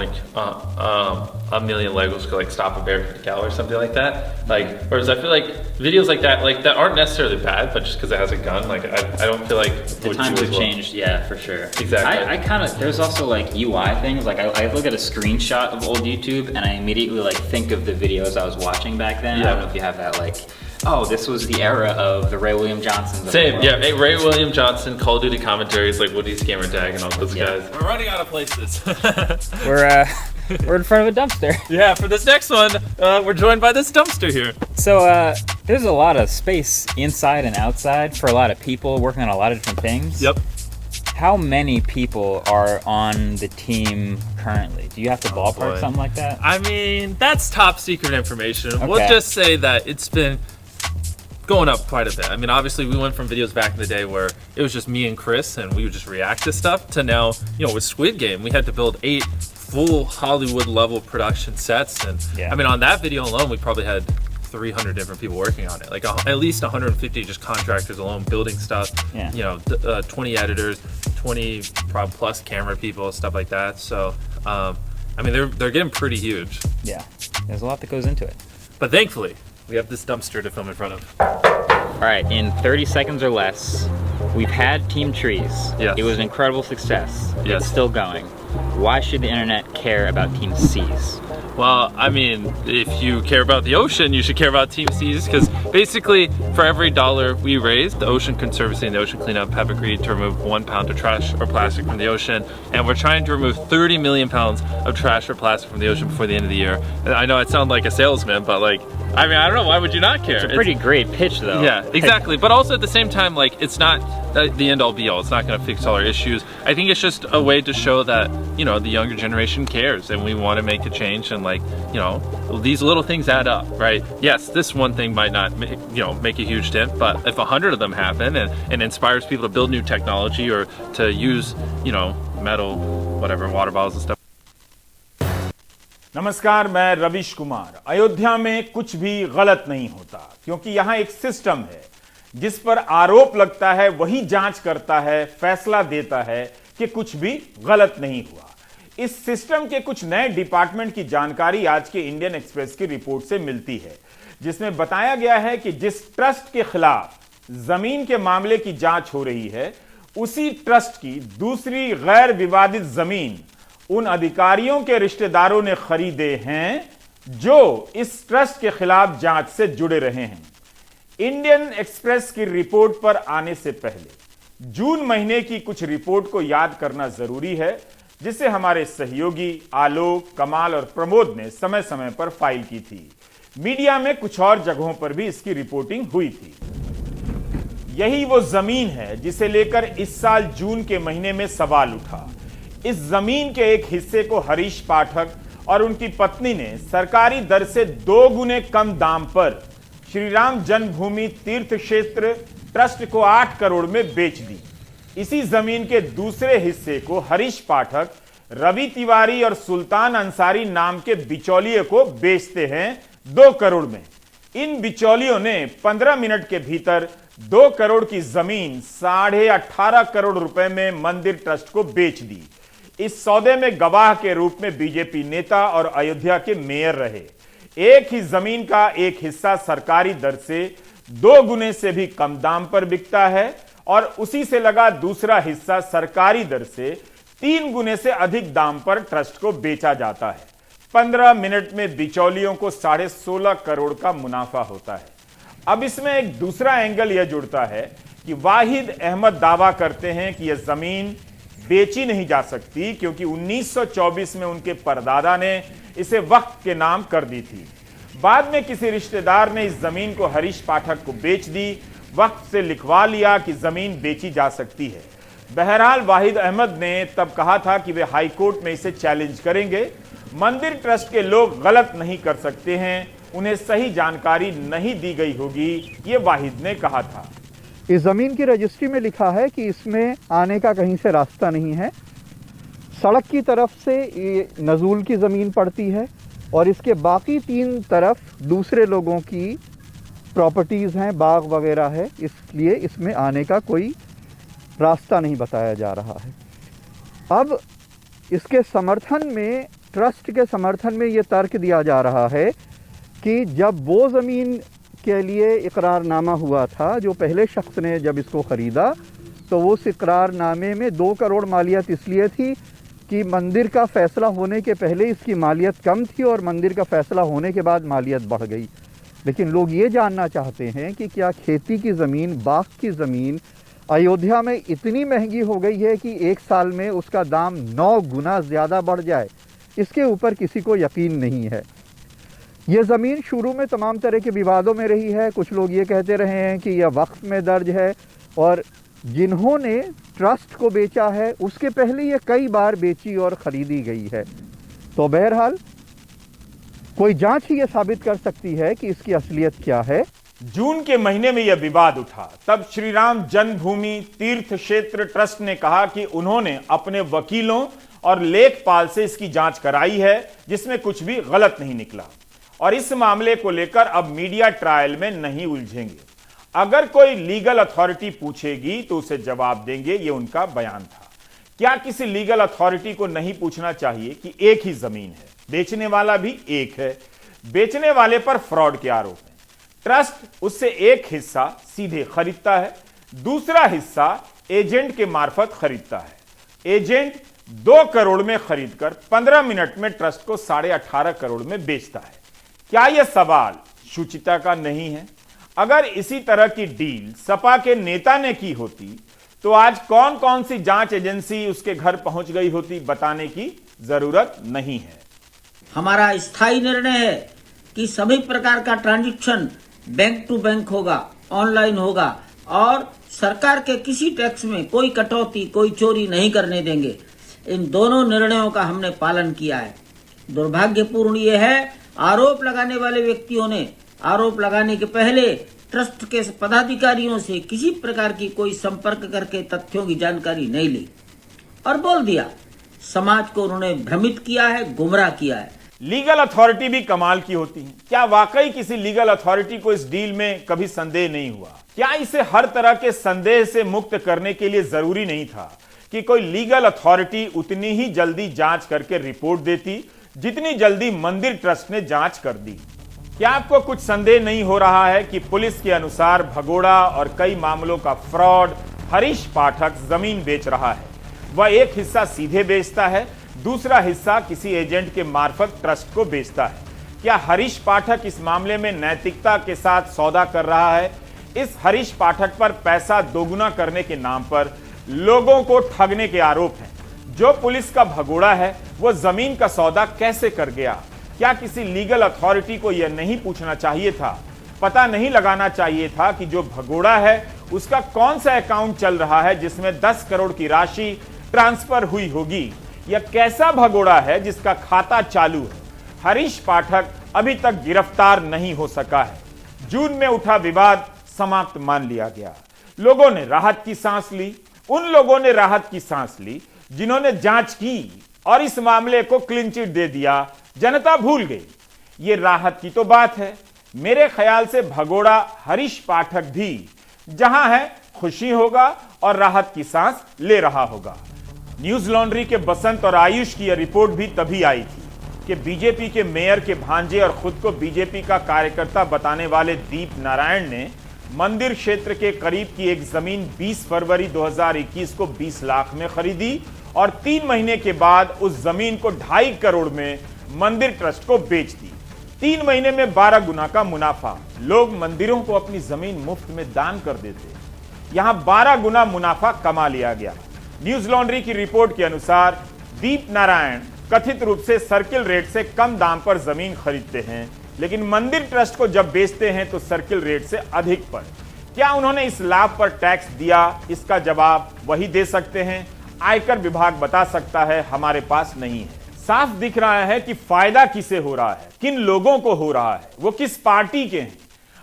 a million Legos could stop a bear from the cow or something like that. Whereas I feel like videos like that aren't necessarily bad, but just because it has a gun, I don't feel like the times have changed. Yeah, for sure. Exactly. I kind of there's also UI things. I look at a screenshot of old YouTube and I immediately think of the videos I was watching back then. Yeah. I don't know if you have that oh, this was the era of the Ray William Johnsons. Same, yeah. Ray William Johnson, Call of Duty commentaries, Woody's Gamer Tag, and all those guys. We're running out of places. We're in front of a dumpster. Yeah, for this next one, we're joined by this dumpster here. So there's a lot of space inside and outside for a lot of people working on a lot of different things. Yep. How many people are on the team currently? Do you have to ballpark something like that? I mean, that's top secret information. Okay. We'll just say that it's been going up quite a bit. I mean, obviously we went from videos back in the day where it was just me and Chris and we would just react to stuff to now, with Squid Game, we had to build 8 full Hollywood level production sets. And I mean, on that video alone, we probably had 300 different people working on it. At least 150 just contractors alone building stuff. Yeah. 20 editors, 20 plus camera people, stuff like that. So, I mean, they're getting pretty huge. Yeah, there's a lot that goes into it. But thankfully, we have this dumpster to film in front of. All right, in 30 seconds or less, we've had Team Trees. Yes. It was an incredible success. Yes. It's still going. Why should the internet care about Team Seas? Well, I mean, if you care about the ocean, you should care about Team Seas, because basically for every $1 we raise, the Ocean Conservancy and the Ocean Cleanup have agreed to remove 1 pound of trash or plastic from the ocean, and we're trying to remove 30 million pounds of trash or plastic from the ocean before the end of the year. And I know I sound like a salesman, but I mean, I don't know, why would you not care? It's a pretty great pitch though. Yeah, exactly. But also at the same time, it's not the end all be all. It's not gonna fix all our issues. I think it's just a way to show that, the younger generation cares and we wanna make a change, and these little things add up, right? Yes, this one thing might not make a huge dent, but if 100 of them happen and inspires people to build new technology or to use, metal, whatever, water bottles and stuff. नमस्कार, मैं रविश कुमार। अयोध्या में कुछ भी गलत नहीं होता, क्योंकि यहां एक सिस्टम है जिस पर आरोप लगता है वही जांच करता है, फैसला देता है कि कुछ भी गलत नहीं हुआ। इस सिस्टम के कुछ नए डिपार्टमेंट की जानकारी आज के इंडियन एक्सप्रेस की रिपोर्ट से मिलती है, जिसमें बताया गया है कि जिस ट्रस्ट के खिलाफ जमीन के मामले की जांच हो रही है, उसी ट्रस्ट की दूसरी गैर विवादित जमीन उन अधिकारियों के रिश्तेदारों ने खरीदे हैं जो इस ट्रस्ट के खिलाफ जांच से जुड़े रहे हैं। इंडियन एक्सप्रेस की रिपोर्ट पर आने से पहले जून महीने की कुछ रिपोर्ट को याद करना जरूरी है, जिसे हमारे सहयोगी आलोक, कमाल और प्रमोद ने समय समय पर फाइल की थी। मीडिया में कुछ और जगहों पर भी इसकी रिपोर्टिंग हुई थी। यही वो जमीन है जिसे लेकर इस साल जून के महीने में सवाल उठा। इस जमीन के एक हिस्से को हरीश पाठक और उनकी पत्नी ने सरकारी दर से 2 गुने कम दाम पर श्री राम जन्मभूमि तीर्थ क्षेत्र ट्रस्ट को 8 करोड़ में बेच दी। इसी जमीन के दूसरे हिस्से को हरीश पाठक, रवि तिवारी और सुल्तान अंसारी नाम के बिचौलिए को बेचते हैं 2 करोड़ में। इन बिचौलियों ने 15 मिनट के भीतर 2 करोड़ की जमीन 18.5 करोड़ रुपए में मंदिर ट्रस्ट को बेच दी। इस सौदे में गवाह के रूप में बीजेपी नेता और अयोध्या के मेयर रहे। एक ही जमीन का एक हिस्सा सरकारी दर से 2 गुने से भी कम दाम पर बिकता है और उसी से लगा दूसरा हिस्सा सरकारी दर से 3 गुने से अधिक दाम पर ट्रस्ट को बेचा जाता है। 15 मिनट में बिचौलियों को 16.5 करोड़ का मुनाफा होता है। अब इसमें एक दूसरा एंगल यह जुड़ता है कि वाहिद अहमद दावा करते हैं कि यह जमीन बेची नहीं जा सकती क्योंकि 1924 में उनके परदादा ने इसे वक्फ के नाम कर दी थी। बाद में किसी रिश्तेदार ने इस जमीन को हरीश पाठक को बेच दी, वक्फ से लिखवा लिया कि जमीन बेची जा सकती है। बहरहाल वाहिद अहमद ने तब कहा था कि वे हाई कोर्ट में इसे चैलेंज करेंगे। मंदिर ट्रस्ट के लोग गलत नहीं कर सकते हैं, उन्हें सही जानकारी नहीं दी गई होगी, ये वाहिद ने कहा था। इस ज़मीन की रजिस्ट्री में लिखा है कि इसमें आने का कहीं से रास्ता नहीं है। सड़क की तरफ से ये नज़ूल की ज़मीन पड़ती है और इसके बाकी 3 तरफ दूसरे लोगों की प्रॉपर्टीज़ हैं, बाग वगैरह है, इसलिए इसमें आने का कोई रास्ता नहीं बताया जा रहा है। अब इसके समर्थन में, ट्रस्ट के समर्थन में ये तर्क दिया जा रहा है कि जब वो ज़मीन के लिए इकरारनामा हुआ था, जो पहले शख्स ने जब इसको ख़रीदा, तो उस इकरारनामे में 2 करोड़ मालियत इसलिए थी कि मंदिर का फ़ैसला होने के पहले इसकी मालियत कम थी और मंदिर का फ़ैसला होने के बाद मालियत बढ़ गई। लेकिन लोग ये जानना चाहते हैं कि क्या खेती की ज़मीन, बाग की ज़मीन अयोध्या में इतनी महंगी हो गई है कि 1 साल में उसका दाम 9 गुना ज़्यादा बढ़ जाए? इसके ऊपर किसी को यकीन नहीं है। ये ज़मीन शुरू में तमाम तरह के विवादों में रही है। कुछ लोग ये कहते रहे हैं कि यह वक्फ में दर्ज है और जिन्होंने ट्रस्ट को बेचा है उसके पहले ये कई बार बेची और ख़रीदी गई है। तो बहरहाल कोई जांच ही ये साबित कर सकती है कि इसकी असलियत क्या है। जून के महीने में यह विवाद उठा, तब श्री राम जन्मभूमि तीर्थ क्षेत्र ट्रस्ट ने कहा कि उन्होंने अपने वकीलों और लेखपाल से इसकी जांच कराई है, जिसमें कुछ भी गलत नहीं निकला और इस मामले को लेकर अब मीडिया ट्रायल में नहीं उलझेंगे। अगर कोई लीगल अथॉरिटी पूछेगी तो उसे जवाब देंगे, ये उनका बयान था। क्या किसी लीगल अथॉरिटी को नहीं पूछना चाहिए कि एक ही जमीन है, बेचने वाला भी एक है, बेचने वाले पर फ्रॉड के आरोप हैं, ट्रस्ट उससे एक हिस्सा सीधे खरीदता है, दूसरा हिस्सा एजेंट के मार्फत खरीदता है। एजेंट 2 करोड़ में खरीदकर 15 मिनट में ट्रस्ट को 18.5 करोड़ में बेचता है। क्या यह सवाल शुचिता का नहीं है? अगर इसी तरह की डील सपा के नेता ने की होती तो आज कौन कौन सी जांच एजेंसी उसके घर पहुंच गई होती, बताने की जरूरत नहीं है। हमारा स्थायी निर्णय है कि सभी प्रकार का ट्रांजैक्शन बैंक टू बैंक होगा, ऑनलाइन होगा और सरकार के किसी टैक्स में कोई कटौती, कोई चोरी नहीं करने देंगे। इन दोनों निर्णयों का हमने पालन किया है। दुर्भाग्यपूर्ण यह है, आरोप लगाने वाले व्यक्तियों ने आरोप लगाने के पहले ट्रस्ट के पदाधिकारियों से किसी प्रकार की कोई संपर्क करके तथ्यों की जानकारी नहीं ली और बोल दिया। समाज को उन्होंने भ्रमित किया है, गुमराह किया है। लीगल अथॉरिटी भी कमाल की होती है। क्या वाकई किसी लीगल अथॉरिटी को इस डील में कभी संदेह नहीं हुआ? क्या इसे हर तरह के संदेह से मुक्त करने के लिए जरूरी नहीं था कि कोई लीगल अथॉरिटी उतनी ही जल्दी जांच करके रिपोर्ट देती जितनी जल्दी मंदिर ट्रस्ट ने जांच कर दी? क्या आपको कुछ संदेह नहीं हो रहा है कि पुलिस के अनुसार भगोड़ा और कई मामलों का फ्रॉड हरीश पाठक जमीन बेच रहा है? वह एक हिस्सा सीधे बेचता है, दूसरा हिस्सा किसी एजेंट के मार्फत ट्रस्ट को बेचता है। क्या हरीश पाठक इस मामले में नैतिकता के साथ सौदा कर रहा है? इस हरीश पाठक पर पैसा दोगुना करने के नाम पर लोगों को ठगने के आरोप हैं। जो पुलिस का भगोड़ा है वो जमीन का सौदा कैसे कर गया? क्या किसी लीगल अथॉरिटी को यह नहीं पूछना चाहिए था, पता नहीं लगाना चाहिए था कि जो भगोड़ा है उसका कौन सा अकाउंट चल रहा है जिसमें 10 करोड़ की राशि ट्रांसफर हुई होगी? यह कैसा भगोड़ा है जिसका खाता चालू है? हरीश पाठक अभी तक गिरफ्तार नहीं हो सका है। जून में उठा विवाद समाप्त मान लिया गया। लोगों ने राहत की सांस ली। उन लोगों ने राहत की सांस ली जिन्होंने जांच की और इस मामले को क्लीन चिट दे दिया। जनता भूल गई। ये राहत की तो बात है। मेरे ख्याल से भगोड़ा हरीश पाठक भी जहां है खुशी होगा और राहत की सांस ले रहा होगा। न्यूज लॉन्ड्री के बसंत और आयुष की यह रिपोर्ट भी तभी आई थी कि बीजेपी के मेयर के भांजे और खुद को बीजेपी का कार्यकर्ता बताने वाले दीप नारायण ने मंदिर क्षेत्र के करीब की एक जमीन 20 फरवरी 2021 को 20 लाख में खरीदी और 3 महीने के बाद उस जमीन को 2.5 करोड़ में मंदिर ट्रस्ट को बेच दी। 3 महीने में 12 गुना का मुनाफा। लोग मंदिरों को अपनी जमीन मुफ्त में दान कर देते, यहां 12 गुना मुनाफा कमा लिया गया। न्यूज लॉन्ड्री की रिपोर्ट के अनुसार दीप नारायण कथित रूप से सर्किल रेट से कम दाम पर जमीन खरीदते हैं, लेकिन मंदिर ट्रस्ट को जब बेचते हैं तो सर्किल रेट से अधिक पर। क्या उन्होंने इस लाभ पर टैक्स दिया? इसका जवाब वही दे सकते हैं, आयकर विभाग बता सकता है, हमारे पास नहीं है। साफ दिख रहा है कि फायदा किसे हो रहा है, किन लोगों को हो रहा है, वो किस पार्टी के हैं।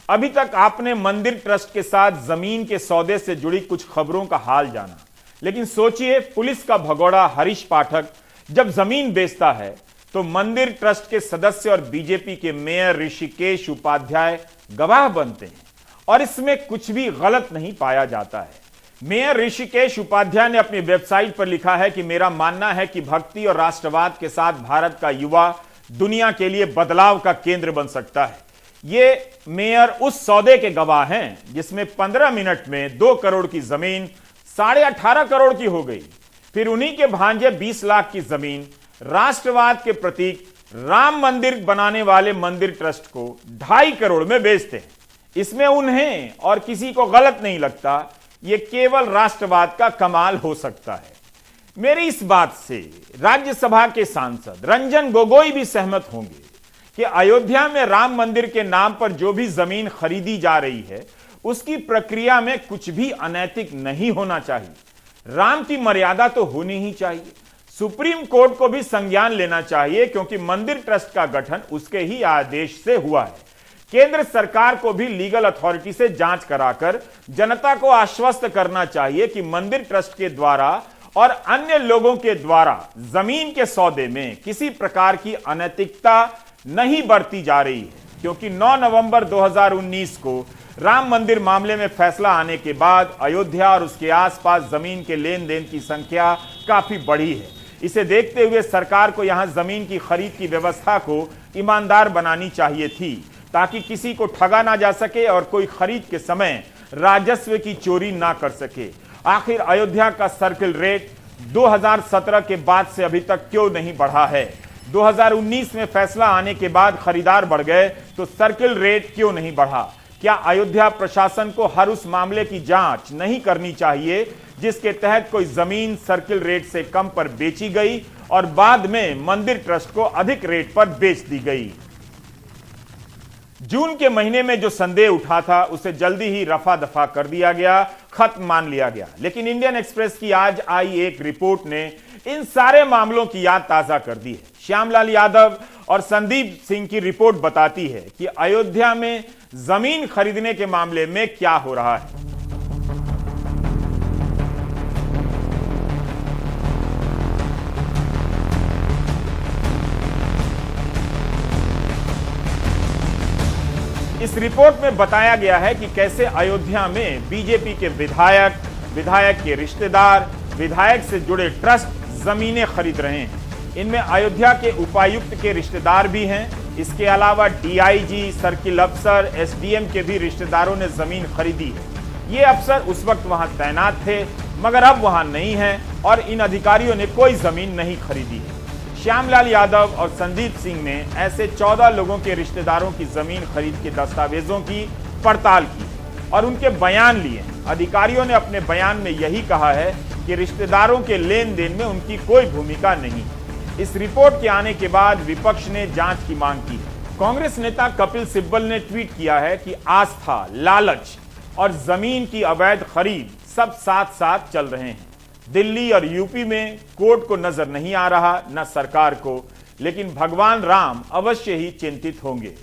अभी तक आपने मंदिर ट्रस्ट के साथ जमीन के सौदे से जुड़ी कुछ खबरों का हाल जाना, लेकिन सोचिए पुलिस का भगोड़ा हरीश पाठक जब जमीन बेचता है तो मंदिर ट्रस्ट के सदस्य और बीजेपी के मेयर ऋषिकेश उपाध्याय गवाह बनते हैं और इसमें कुछ भी गलत नहीं पाया जाता है। मेयर ऋषिकेश उपाध्याय ने अपनी वेबसाइट पर लिखा है कि मेरा मानना है कि भक्ति और राष्ट्रवाद के साथ भारत का युवा दुनिया के लिए बदलाव का केंद्र बन सकता है। ये मेयर उस सौदे के गवाह हैं जिसमें 15 मिनट में 2 करोड़ की जमीन 18.5 करोड़ की हो गई। फिर उन्हीं के भांजे 20 लाख की जमीन राष्ट्रवाद के प्रतीक राम मंदिर बनाने वाले मंदिर ट्रस्ट को 2.5 करोड़ में बेचते हैं। इसमें उन्हें और किसी को गलत नहीं लगता, यह केवल राष्ट्रवाद का कमाल हो सकता है। मेरी इस बात से राज्यसभा के सांसद रंजन गोगोई भी सहमत होंगे कि अयोध्या में राम मंदिर के नाम पर जो भी जमीन खरीदी जा रही है उसकी प्रक्रिया में कुछ भी अनैतिक नहीं होना चाहिए। राम की मर्यादा तो होनी ही चाहिए। सुप्रीम कोर्ट को भी संज्ञान लेना चाहिए क्योंकि मंदिर ट्रस्ट का गठन उसके ही आदेश से हुआ है। केंद्र सरकार को भी लीगल अथॉरिटी से जांच कराकर जनता को आश्वस्त करना चाहिए कि मंदिर ट्रस्ट के द्वारा और अन्य लोगों के द्वारा जमीन के सौदे में किसी प्रकार की अनैतिकता नहीं बरती जा रही है, क्योंकि 9 नवंबर 2019 को राम मंदिर मामले में फैसला आने के बाद अयोध्या और उसके आसपास जमीन के लेन देन की संख्या काफी बढ़ी है। इसे देखते हुए सरकार को यहां जमीन की खरीद की व्यवस्था को ईमानदार बनानी चाहिए थी, ताकि किसी को ठगा ना जा सके और कोई खरीद के समय राजस्व की चोरी ना कर सके। आखिर अयोध्या का सर्किल रेट 2017 के बाद से अभी तक क्यों नहीं बढ़ा है? 2019 में फैसला आने के बाद खरीदार बढ़ गए तो सर्किल रेट क्यों नहीं बढ़ा? क्या अयोध्या प्रशासन को हर उस मामले की जांच नहीं करनी चाहिए जिसके तहत कोई जमीन सर्किल रेट से कम पर बेची गई और बाद में मंदिर ट्रस्ट को अधिक रेट पर बेच दी गई? जून के महीने में जो संदेह उठा था उसे जल्दी ही रफा दफा कर दिया गया, खत्म मान लिया गया। लेकिन इंडियन एक्सप्रेस की आज आई एक रिपोर्ट ने इन सारे मामलों की याद ताजा कर दी है। श्यामलाल यादव और संदीप सिंह की रिपोर्ट बताती है कि अयोध्या में जमीन खरीदने के मामले में क्या हो रहा है। इस रिपोर्ट में बताया गया है कि कैसे अयोध्या में बीजेपी के विधायक, विधायक के रिश्तेदार, विधायक से जुड़े ट्रस्ट जमीनें खरीद रहे हैं। इनमें अयोध्या के उपायुक्त के रिश्तेदार भी हैं। इसके अलावा डीआईजी, सर्किल अफसर, एसडीएम के भी रिश्तेदारों ने जमीन खरीदी है। ये अफसर उस वक्त वहां तैनात थे मगर अब वहां नहीं है और इन अधिकारियों ने कोई जमीन नहीं खरीदी है। श्यामलाल यादव और संदीप सिंह ने ऐसे 14 लोगों के रिश्तेदारों की जमीन खरीद के दस्तावेजों की पड़ताल की और उनके बयान लिए। अधिकारियों ने अपने बयान में यही कहा है कि रिश्तेदारों के लेन देन में उनकी कोई भूमिका नहीं। इस रिपोर्ट के आने के बाद विपक्ष ने जांच की मांग की है। कांग्रेस नेता कपिल सिब्बल ने ट्वीट किया है कि आस्था, लालच और जमीन की अवैध खरीद सब साथ साथ चल रहे हैं। दिल्ली और यूपी में कोर्ट को नजर नहीं आ रहा, न सरकार को, लेकिन भगवान राम अवश्य ही चिंतित होंगे।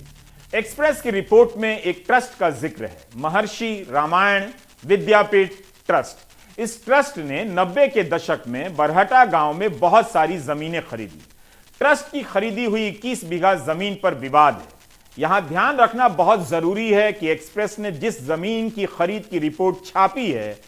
एक्सप्रेस की रिपोर्ट में एक ट्रस्ट का जिक्र है, महर्षि रामायण विद्यापीठ ट्रस्ट। इस ट्रस्ट ने 90 के दशक में बरहटा गांव में बहुत सारी जमीनें खरीदी। ट्रस्ट की खरीदी हुई 21 बीघा जमीन पर विवाद है। यहां ध्यान रखना बहुत जरूरी है कि एक्सप्रेस ने जिस जमीन की खरीद की रिपोर्ट छापी है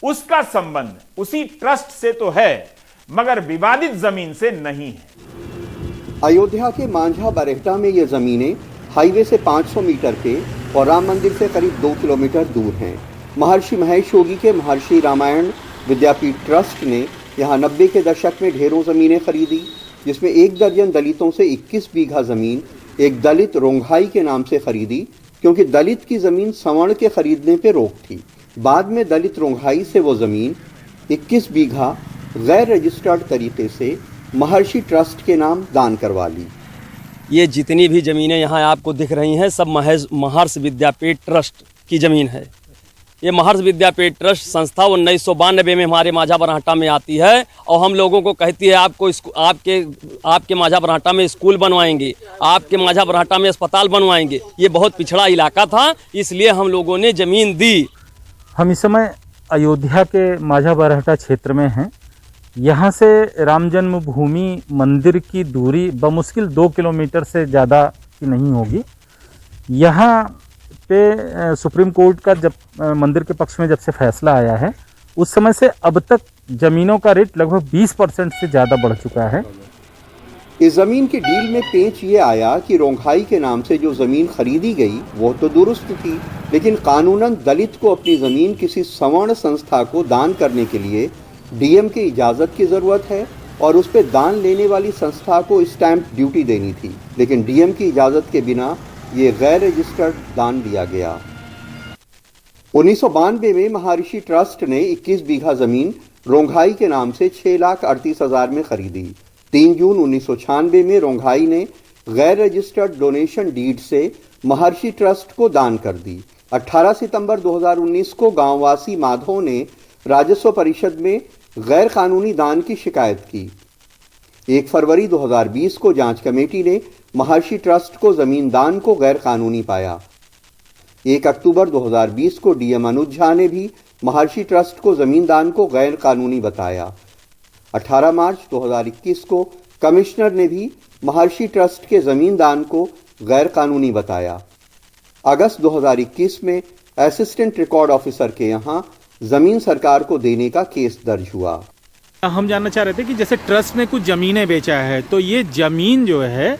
उसका संबंध उसी ट्रस्ट से तो है, मगर विवादित जमीन से नहीं है। अयोध्या के मांझा बरहटा में ये जमीनें हाईवे से 500 मीटर के और राम मंदिर से करीब 2 किलोमीटर दूर हैं। महर्षि महेश योगी के महर्षि रामायण विद्यापीठ ट्रस्ट ने यहाँ 90 के दशक में ढेरों जमीनें खरीदी, जिसमें 1 दर्जन दलितों से 21 बीघा जमीन एक दलित रोंघाई के नाम से खरीदी, क्योंकि दलित की जमीन सवर्ण के खरीदने पर रोक थी। बाद में दलित रोंघाई से वो जमीन 21 बीघा गैर रजिस्टर्ड तरीके से महर्षि ट्रस्ट के नाम दान करवा ली। ये जितनी भी ज़मीनें यहाँ आपको दिख रही हैं सब महर्षि विद्यापीठ ट्रस्ट की ज़मीन है। ये महर्षि विद्यापीठ ट्रस्ट संस्था 1992 में हमारे माझा बरहटा में आती है और हम लोगों को कहती है आपको आपके माझा बरहटा में स्कूल बनवाएंगे, आपके माझा बरहटा में अस्पताल बनवाएंगे। ये बहुत पिछड़ा इलाका था, इसलिए हम लोगों ने ज़मीन दी। हम इस समय अयोध्या के माझा बरहटा क्षेत्र में हैं। यहाँ से राम जन्मभूमि मंदिर की दूरी बमुश्किल 2 किलोमीटर से ज़्यादा की नहीं होगी। यहाँ पे सुप्रीम कोर्ट का जब मंदिर के पक्ष में जब से फैसला आया है उस समय से अब तक ज़मीनों का रेट लगभग 20% से ज़्यादा बढ़ चुका है। इस जमीन की डील में पेच ये आया कि रोंघाई के नाम से जो जमीन खरीदी गई वो तो दुरुस्त थी, लेकिन कानूनन दलित को अपनी जमीन किसी सवर्ण संस्था को दान करने के लिए डीएम की इजाज़त की ज़रूरत है और उस पर दान लेने वाली संस्था को स्टैंप ड्यूटी देनी थी, लेकिन डीएम की इजाज़त के बिना ये गैर रजिस्टर्ड दान दिया गया। 1992 में महर्षि ट्रस्ट ने 21 बीघा ज़मीन रोंघाई के नाम से 6,38,000 में खरीदी। 3 जून 1996 में रोंघाई ने गैर रजिस्टर्ड डोनेशन डीड से महर्षि ट्रस्ट को दान कर दी। 18 सितंबर 2019 को गांववासी माधव ने राजस्व परिषद में गैर कानूनी दान की शिकायत की। 1 फरवरी 2020 को जांच कमेटी ने महर्षि ट्रस्ट को जमीन दान को गैर कानूनी पाया। 1 अक्टूबर 2020 को डीएम अनुज झा ने भी महर्षि ट्रस्ट को जमीन दान को गैर कानूनी बताया। 18 मार्च 2021 को कमिश्नर ने भी महर्षि ट्रस्ट के जमीन दान को गैर कानूनी बताया। अगस्त 2021 में असिस्टेंट रिकॉर्ड ऑफिसर के यहाँ जमीन सरकार को देने का केस दर्ज हुआ। हम जानना चाह रहे थे कि जैसे ट्रस्ट ने कुछ ज़मीनें बेचा है तो ये ज़मीन जो है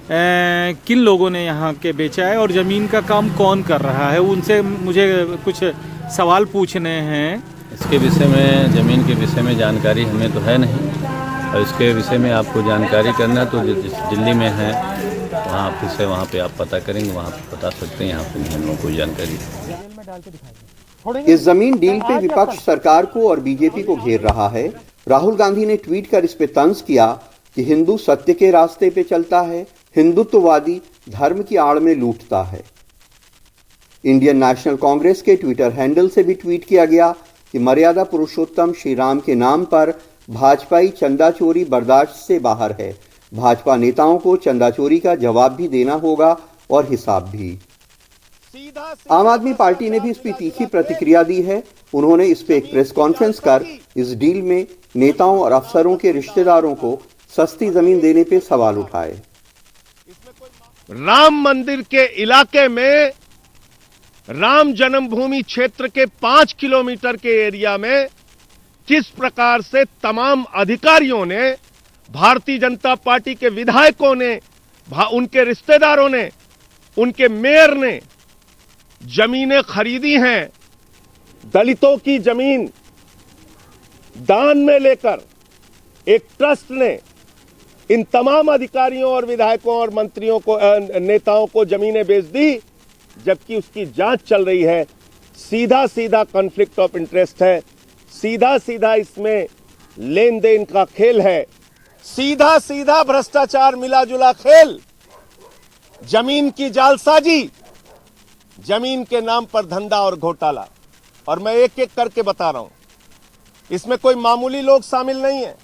किन लोगों ने यहाँ के बेचा है और ज़मीन का काम कौन कर रहा है, उनसे मुझे कुछ सवाल पूछने हैं। इसके विषय में, ज़मीन के विषय में जानकारी हमें तो है नहीं, और इसके विषय में आपको जानकारी करना तो दिल्ली में है वहाँ ऑफिस है, वहाँ पे आप पता करेंगे, वहाँ पे बता सकते हैं। यहाँ पे हमें कोई जानकारी। इस जमीन डील पे विपक्ष सरकार को और बीजेपी को घेर रहा है। राहुल गांधी ने ट्वीट कर इस पे तंज किया कि हिंदू सत्य के रास्ते पे चलता है, हिंदुत्ववादी धर्म की आड़ में लूटता है। इंडियन नेशनल कांग्रेस के ट्विटर हैंडल से भी ट्वीट किया गया कि मर्यादा पुरुषोत्तम श्री राम के नाम पर भाजपाई चंदा चोरी बर्दाश्त से बाहर है। भाजपा नेताओं को चंदा चोरी का जवाब भी देना होगा और हिसाब भी। आम आदमी पार्टी ने भी इस पर तीखी प्रतिक्रिया दी है। उन्होंने इस पर एक प्रेस कॉन्फ्रेंस कर इस डील में नेताओं और अफसरों के रिश्तेदारों को सस्ती जमीन देने पे सवाल उठाए। राम मंदिर के इलाके में राम जन्मभूमि क्षेत्र के 5 किलोमीटर के एरिया में किस प्रकार से तमाम अधिकारियों ने, भारतीय जनता पार्टी के विधायकों ने, उनके रिश्तेदारों ने, उनके मेयर ने जमीनें खरीदी हैं। दलितों की जमीन दान में लेकर एक ट्रस्ट ने इन तमाम अधिकारियों और विधायकों और मंत्रियों को, नेताओं को जमीनें बेच दी, जबकि उसकी जांच चल रही है। सीधा सीधा कॉन्फ्लिक्ट ऑफ इंटरेस्ट है, सीधा सीधा इसमें लेन देन का खेल है, सीधा सीधा भ्रष्टाचार मिला जुला खेल, जमीन की जालसाजी, जमीन के नाम पर धंधा और घोटाला। और मैं एक एक करके बता रहा हूं, इसमें कोई मामूली लोग शामिल नहीं है।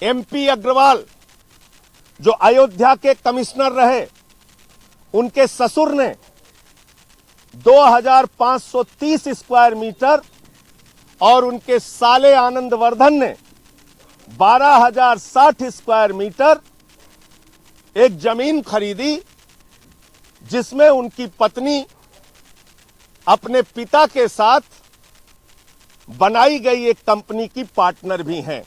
एमपी अग्रवाल जो अयोध्या के कमिश्नर रहे, उनके ससुर ने 2530 स्क्वायर मीटर और उनके साले आनंदवर्धन ने 12060 स्क्वायर मीटर एक जमीन खरीदी, जिसमें उनकी पत्नी अपने पिता के साथ बनाई गई एक कंपनी की पार्टनर भी हैं।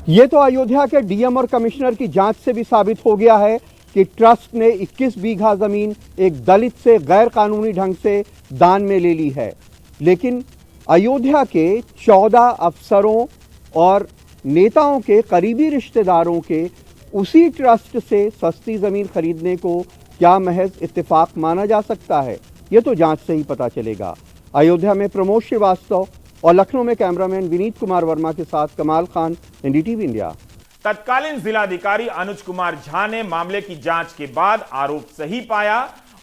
ये तो अयोध्या के डीएम और कमिश्नर की जांच से भी साबित हो गया है कि ट्रस्ट ने 21 बीघा जमीन एक दलित से गैर कानूनी ढंग से दान में ले ली है। लेकिन अयोध्या के 14 अफसरों और नेताओं के करीबी रिश्तेदारों के उसी ट्रस्ट से सस्ती जमीन खरीदने को क्या महज इत्तेफाक माना जा सकता है? ये तो जांच से ही पता चलेगा। अयोध्या में प्रमोद श्रीवास्तव और लखनऊ में कैमरामैन विनीत कुमार वर्मा के साथ कमाल खान, एनडीटीवी इंडिया। तत्कालीन जिलाधिकारी अनुज कुमार झा ने मामले की जांच के बाद आरोप सही पाया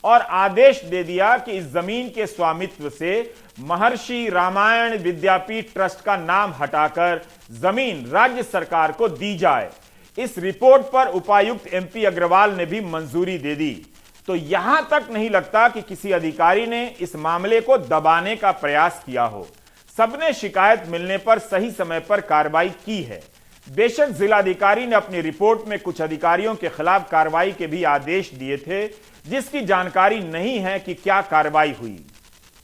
और आदेश दे दिया कि इस जमीन के स्वामित्व से महर्षि रामायण विद्यापीठ ट्रस्ट का नाम हटाकर जमीन राज्य सरकार को दी जाए। इस रिपोर्ट पर उपायुक्त एमपी अग्रवाल ने भी मंजूरी दे दी। तो यहां तक नहीं लगता कि किसी अधिकारी ने इस मामले को दबाने का प्रयास किया हो। सबने शिकायत मिलने पर सही समय पर कार्रवाई की है। बेशक जिलाधिकारी ने अपनी रिपोर्ट में कुछ अधिकारियों के खिलाफ कार्रवाई के भी आदेश दिए थे, जिसकी जानकारी नहीं है कि क्या कार्रवाई हुई।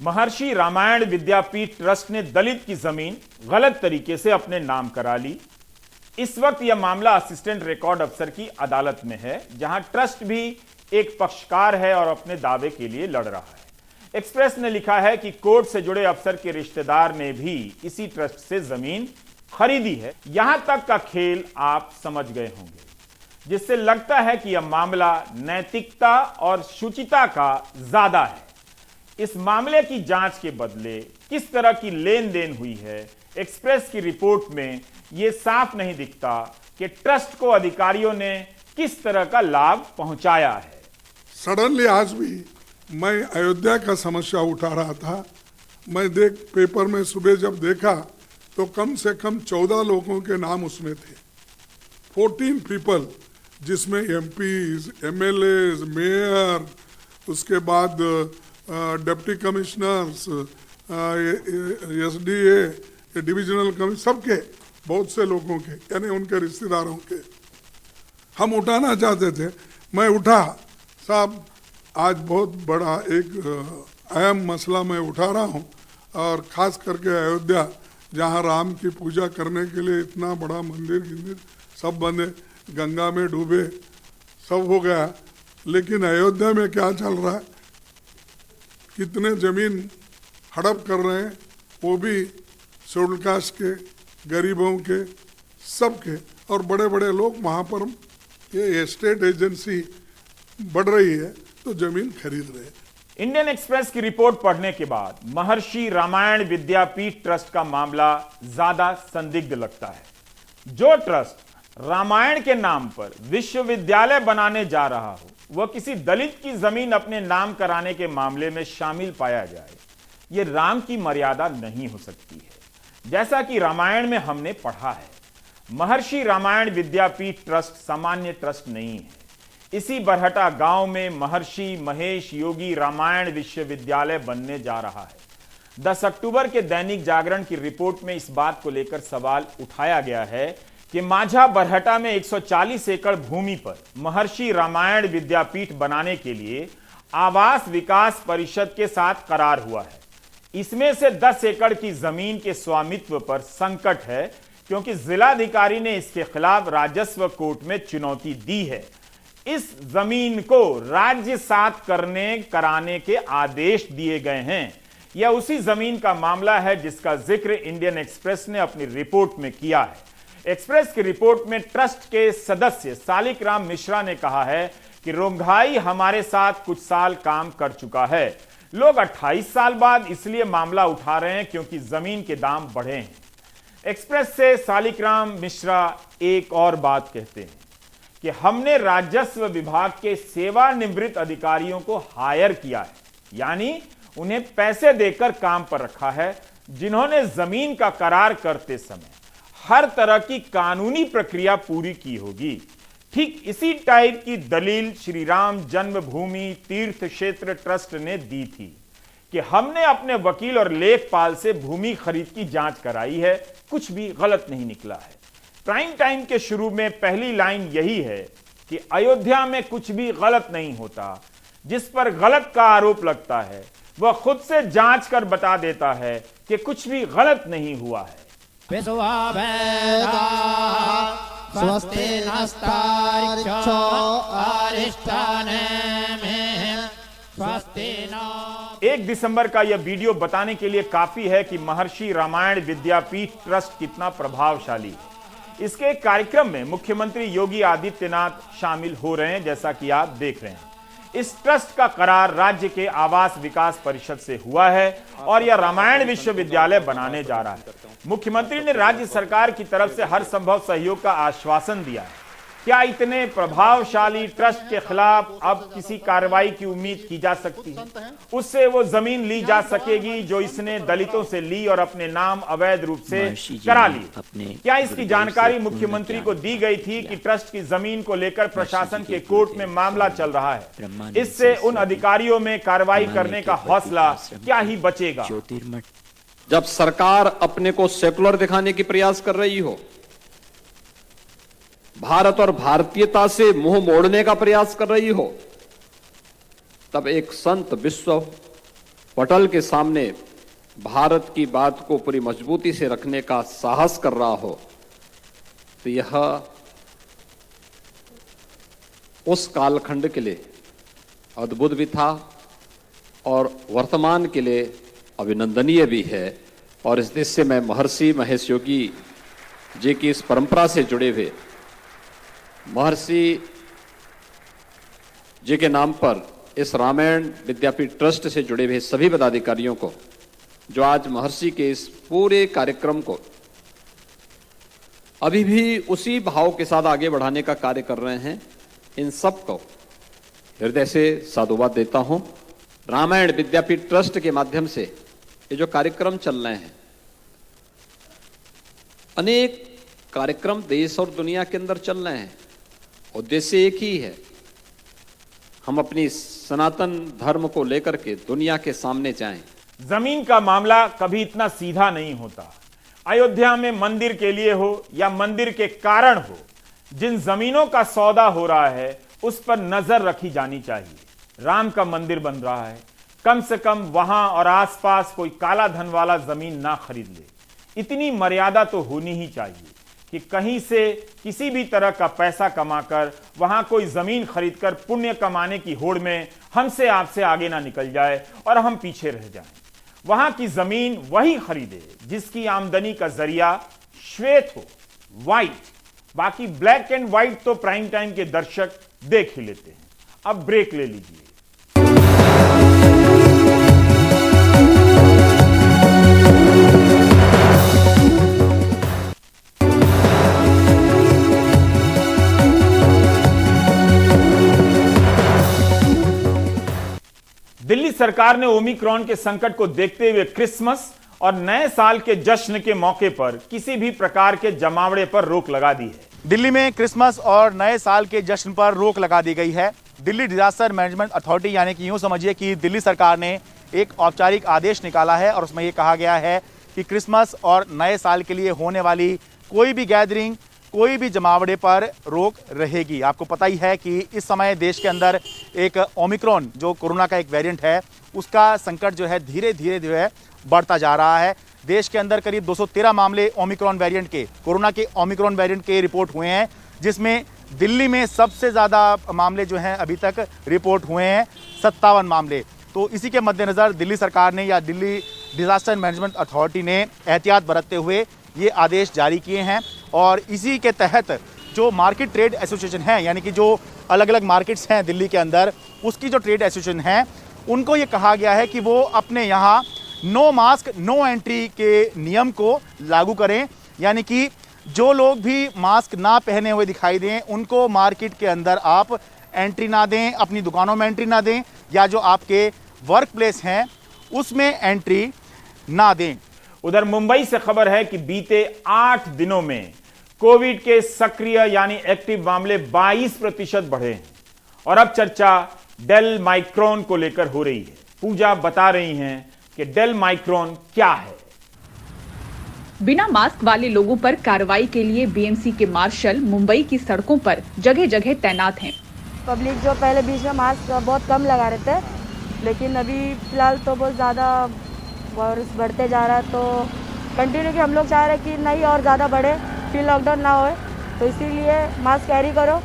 महर्षि रामायण विद्यापीठ ट्रस्ट ने दलित की जमीन गलत तरीके से अपने नाम करा ली। इस वक्त यह मामला असिस्टेंट रिकॉर्ड अफसर की अदालत में है, जहां ट्रस्ट भी एक पक्षकार है और अपने दावे के लिए लड़ रहा है। एक्सप्रेस ने लिखा है कि कोर्ट से जुड़े अफसर के रिश्तेदार ने भी इसी ट्रस्ट से जमीन खरीदी है। यहां तक का खेल आप समझ गए होंगे, जिससे लगता है कि यह मामला नैतिकता और शुचिता का ज्यादा है। इस मामले की जांच के बदले किस तरह की लेन देन हुई है, एक्सप्रेस की रिपोर्ट में यह साफ नहीं दिखता कि ट्रस्ट को अधिकारियों ने किस तरह का लाभ पहुंचाया है। सडनली आज भी मैं अयोध्या का समस्या उठा रहा था। मैं पेपर में सुबह जब देखा तो कम से कम 14 लोगों के नाम उसमें थे। 14 पीपल, जिसमें एमपीज, एमएलएज, मेयर, उसके बाद deputy commissioners, SDA, divisional commissioner, सबके, बहुत से लोगों के, यानी उनके रिश्तेदारों के हम उठाना चाहते थे। मैं उठा। साहब, आज बहुत बड़ा एक अहम मसला मैं उठा रहा हूँ, और ख़ास करके अयोध्या, जहाँ राम की पूजा करने के लिए इतना बड़ा मंदिर सब बने, गंगा में डूबे, सब हो गया। लेकिन अयोध्या में क्या चल रहा है, कितने ज़मीन हड़प कर रहे हैं, वो भी शेड्यूल कास्ट के, गरीबों के, सबके, और बड़े बड़े लोग वहाँ पर, ये एस्टेट एजेंसी बढ़ रही है तो जमीन खरीद रहे हैं। इंडियन एक्सप्रेस की रिपोर्ट पढ़ने के बाद महर्षि रामायण विद्यापीठ ट्रस्ट का मामला ज्यादा संदिग्ध लगता है। जो ट्रस्ट रामायण के नाम पर विश्वविद्यालय बनाने जा रहा हो, वह किसी दलित की जमीन अपने नाम कराने के मामले में शामिल पाया जाए, यह राम की मर्यादा नहीं हो सकती है। जैसा कि रामायण में हमने पढ़ा है, महर्षि रामायण विद्यापीठ ट्रस्ट सामान्य ट्रस्ट नहीं है। इसी बरहटा गांव में महर्षि महेश योगी रामायण विश्वविद्यालय बनने जा रहा है। 10 अक्टूबर के दैनिक जागरण की रिपोर्ट में इस बात को लेकर सवाल उठाया गया है कि माझा बरहटा में 140 एकड़ भूमि पर महर्षि रामायण विद्यापीठ बनाने के लिए आवास विकास परिषद के साथ करार हुआ है। इसमें से 10 एकड़ की जमीन के स्वामित्व पर संकट है, क्योंकि जिलाधिकारी ने इसके खिलाफ राजस्व कोर्ट में चुनौती दी है। इस जमीन को राज्य साथ कराने के आदेश दिए गए हैं। यह उसी जमीन का मामला है जिसका जिक्र इंडियन एक्सप्रेस ने अपनी रिपोर्ट में किया है। एक्सप्रेस की रिपोर्ट में ट्रस्ट के सदस्य सालिकराम मिश्रा ने कहा है कि रोंघाई हमारे साथ कुछ साल काम कर चुका है। लोग 28 साल बाद इसलिए मामला उठा रहे हैं क्योंकि जमीन के दाम बढ़े हैं। एक्सप्रेस से सालिकराम मिश्रा एक और बात कहते हैं कि हमने राजस्व विभाग के सेवानिवृत्त अधिकारियों को हायर किया है, यानी उन्हें पैसे देकर काम पर रखा है, जिन्होंने जमीन का करार करते समय हर तरह की कानूनी प्रक्रिया पूरी की होगी। ठीक इसी टाइप की दलील श्री राम जन्मभूमि तीर्थ क्षेत्र ट्रस्ट ने दी थी। कि हमने अपने वकील और लेखपाल से भूमि खरीद की जांच कराई है, कुछ भी गलत नहीं निकला है। प्राइम टाइम के शुरू में पहली लाइन यही है कि अयोध्या में कुछ भी गलत नहीं होता। जिस पर गलत का आरोप लगता है वह खुद से जांच कर बता देता है कि कुछ भी गलत नहीं हुआ है। एक दिसंबर का यह वीडियो बताने के लिए काफी है कि महर्षि रामायण विद्यापीठ ट्रस्ट कितना प्रभावशाली है। इसके कार्यक्रम में मुख्यमंत्री योगी आदित्यनाथ शामिल हो रहे हैं, जैसा कि आप देख रहे हैं। इस ट्रस्ट का करार राज्य के आवास विकास परिषद से हुआ है और यह रामायण विश्वविद्यालय बनाने जा रहा है। मुख्यमंत्री ने राज्य सरकार की तरफ से हर संभव सहयोग का आश्वासन दिया है। क्या इतने प्रभावशाली ट्रस्ट के खिलाफ अब किसी कार्रवाई की उम्मीद की जा सकती है? उससे वो जमीन ली जा सकेगी जो इसने दलितों से ली और अपने नाम अवैध रूप से करा ली। क्या इसकी जानकारी मुख्यमंत्री को दी गई थी कि ट्रस्ट की जमीन को लेकर प्रशासन के कोर्ट में मामला चल रहा है? इससे उन अधिकारियों में कार्रवाई करने का हौसला क्या ही बचेगा। जब सरकार अपने को सेकुलर दिखाने की प्रयास कर रही हो, भारत और भारतीयता से मुंह मोड़ने का प्रयास कर रही हो, तब एक संत विश्व पटल के सामने भारत की बात को पूरी मजबूती से रखने का साहस कर रहा हो, तो यह उस कालखंड के लिए अद्भुत भी था और वर्तमान के लिए अभिनंदनीय भी है। और इस देश से मैं महर्षि महेश योगी जी की इस परंपरा से जुड़े हुए महर्षि जी के नाम पर इस रामायण विद्यापीठ ट्रस्ट से जुड़े हुए सभी पदाधिकारियों को, जो आज महर्षि के इस पूरे कार्यक्रम को अभी भी उसी भाव के साथ आगे बढ़ाने का कार्य कर रहे हैं, इन सबको हृदय से साधुवाद देता हूं। रामायण विद्यापीठ ट्रस्ट के माध्यम से ये जो कार्यक्रम चल रहे हैं, अनेक कार्यक्रम देश और दुनिया के अंदर चल रहे हैं, उद्देश्य एक ही है, हम अपनी सनातन धर्म को लेकर के दुनिया के सामने जाएं। जमीन का मामला कभी इतना सीधा नहीं होता। अयोध्या में मंदिर के लिए हो या मंदिर के कारण हो, जिन जमीनों का सौदा हो रहा है उस पर नजर रखी जानी चाहिए। राम का मंदिर बन रहा है, कम से कम वहां और आसपास कोई काला धन वाला जमीन ना खरीद ले। इतनी मर्यादा तो होनी ही चाहिए कि कहीं से किसी भी तरह का पैसा कमाकर वहां कोई जमीन खरीदकर पुण्य कमाने की होड़ में हमसे आपसे आगे ना निकल जाए और हम पीछे रह जाएं। वहां की जमीन वही खरीदे जिसकी आमदनी का जरिया श्वेत हो, व्हाइट। बाकी ब्लैक एंड व्हाइट तो प्राइम टाइम के दर्शक देख ही लेते हैं। अब ब्रेक ले लीजिए। दिल्ली सरकार ने ओमिक्रॉन के संकट को देखते हुए क्रिसमस और नए साल के जश्न के मौके पर किसी भी प्रकार के जमावड़े पर रोक लगा दी है। दिल्ली में क्रिसमस और नए साल के जश्न पर रोक लगा दी गई है। दिल्ली डिजास्टर मैनेजमेंट अथॉरिटी, यानी कि यूं समझिए कि दिल्ली सरकार ने एक औपचारिक आदेश निकाला है और उसमें यह कहा गया है कि क्रिसमस और नए साल के लिए होने वाली कोई भी गैदरिंग, कोई भी जमावड़े पर रोक रहेगी। आपको पता ही है कि इस समय देश के अंदर एक ओमिक्रॉन जो कोरोना का एक वेरिएंट है, उसका संकट जो है धीरे धीरे जो है बढ़ता जा रहा है। देश के अंदर करीब 213 मामले ओमिक्रॉन वेरिएंट के, कोरोना के ओमिक्रॉन वेरिएंट के रिपोर्ट हुए हैं, जिसमें दिल्ली में सबसे ज़्यादा मामले जो हैं अभी तक रिपोर्ट हुए हैं, 57 मामले। तो इसी के मद्देनज़र दिल्ली सरकार ने या दिल्ली डिजास्टर मैनेजमेंट अथॉरिटी ने एहतियात बरतते हुए ये आदेश जारी किए हैं। और इसी के तहत जो मार्केट ट्रेड एसोसिएशन है, यानी कि जो अलग अलग मार्केट्स हैं दिल्ली के अंदर, उसकी जो ट्रेड एसोसिएशन है, उनको ये कहा गया है कि वो अपने यहाँ नो मास्क नो एंट्री के नियम को लागू करें। यानी कि जो लोग भी मास्क ना पहने हुए दिखाई दें, उनको मार्केट के अंदर आप एंट्री ना दें, अपनी दुकानों में एंट्री ना दें, या जो आपके वर्क प्लेस हैं उसमें एंट्री ना दें। उधर मुंबई से खबर है कि बीते 8 दिनों में कोविड के सक्रिय यानी एक्टिव मामले 22% बढ़े हैं और अब चर्चा डेल माइक्रोन को लेकर हो रही है। पूजा बता रही हैं कि डेल माइक्रोन क्या है। बिना मास्क वाले लोगों पर कार्रवाई के लिए बीएमसी के मार्शल मुंबई की सड़कों पर जगह जगह तैनात हैं। पब्लिक जो पहले बीच में मास्क बहुत कम लगा रहे थे, लेकिन अभी फिलहाल तो बहुत ज़्यादा वायरस बढ़ते जा रहा है, तो कंटिन्यू कि हम लोग चाह रहे हैं कि नहीं और ज़्यादा बढ़े, फिर लॉकडाउन ना होए, तो इसीलिए मास्क कैरी करो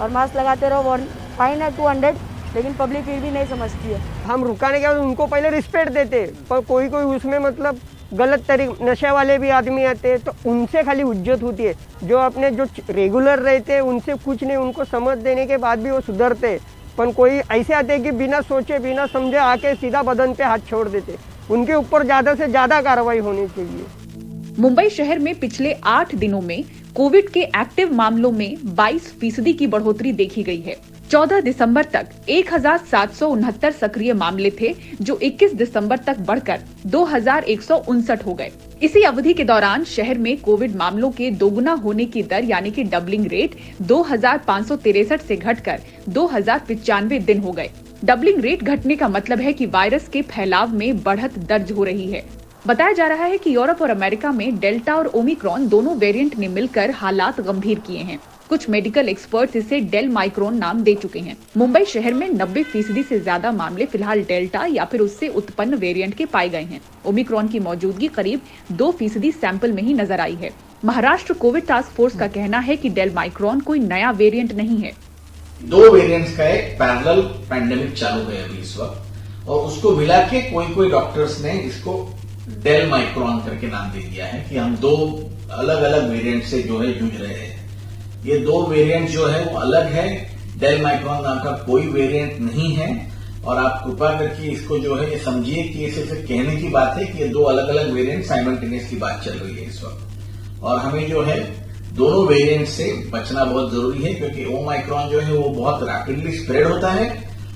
और मास्क लगाते रहो। फाइन है 200, लेकिन पब्लिक फिर भी नहीं समझती है। हम रुकाने के बाद उनको पहले रिस्पेक्ट देते, पर कोई कोई उसमें मतलब गलत तरीके नशे वाले भी आदमी आते हैं, तो उनसे खाली हुज्जत होती है। जो अपने जो रेगुलर रहते हैं उनसे कुछ नहीं, उनको समझ देने के बाद भी वो सुधरते, पर कोई ऐसे आते हैं कि बिना सोचे बिना समझे आके सीधा बदन पे हाथ छोड़ देते। उनके ऊपर ज़्यादा से ज़्यादा कार्रवाई होनी चाहिए। मुंबई शहर में पिछले 8 दिनों में कोविड के एक्टिव मामलों में 22% की बढ़ोतरी देखी गई है। 14 दिसंबर तक 1769 सक्रिय मामले थे, जो 21 दिसंबर तक बढ़कर 2159 हो गए। इसी अवधि के दौरान शहर में कोविड मामलों के दोगुना होने की दर यानी कि डबलिंग रेट 2563 से घटकर 2095 दिन हो गए। डबलिंग रेट घटने का मतलब है कि वायरस के फैलाव में बढ़त दर्ज हो रही है। बताया जा रहा है कि यूरोप और अमेरिका में डेल्टा और ओमिक्रॉन दोनों वेरिएंट ने मिलकर हालात गंभीर किए हैं। कुछ मेडिकल एक्सपर्ट्स इसे डेल माइक्रोन नाम दे चुके हैं। मुंबई शहर में 90% से ज्यादा मामले फिलहाल डेल्टा या फिर उससे उत्पन्न वेरिएंट के पाए गए हैं। ओमिक्रॉन की मौजूदगी करीब 2% सैंपल में ही नजर आई है। महाराष्ट्र कोविड टास्क फोर्स का कहना है कि डेल माइक्रोन कोई नया वेरिएंट नहीं है। 2 वेरिएंट्स का एक पैरेलल पैंडेमिक चालू है अभी इस वक्त, और उसको मिला के कोई डॉक्टर्स ने इसको डेल माइक्रोन करके नाम दे दिया है कि हम 2 अलग अलग वेरिएंट से जो है जूझ रहे हैं। ये 2 वेरिएंट जो है वो अलग है, डेल माइक्रोन नाम का कोई वेरिएंट नहीं है। और आप कृपा करके इसको जो है ये समझिए कि ये सिर्फ कहने की बात है कि ये 2 अलग अलग वेरिएंट साइमल्टेनियस की बात चल रही है इस वक्त, और हमें जो है दोनों वेरिएंट से बचना बहुत जरूरी है, क्योंकि ओमाइक्रॉन जो है वो बहुत रैपिडली स्प्रेड होता है,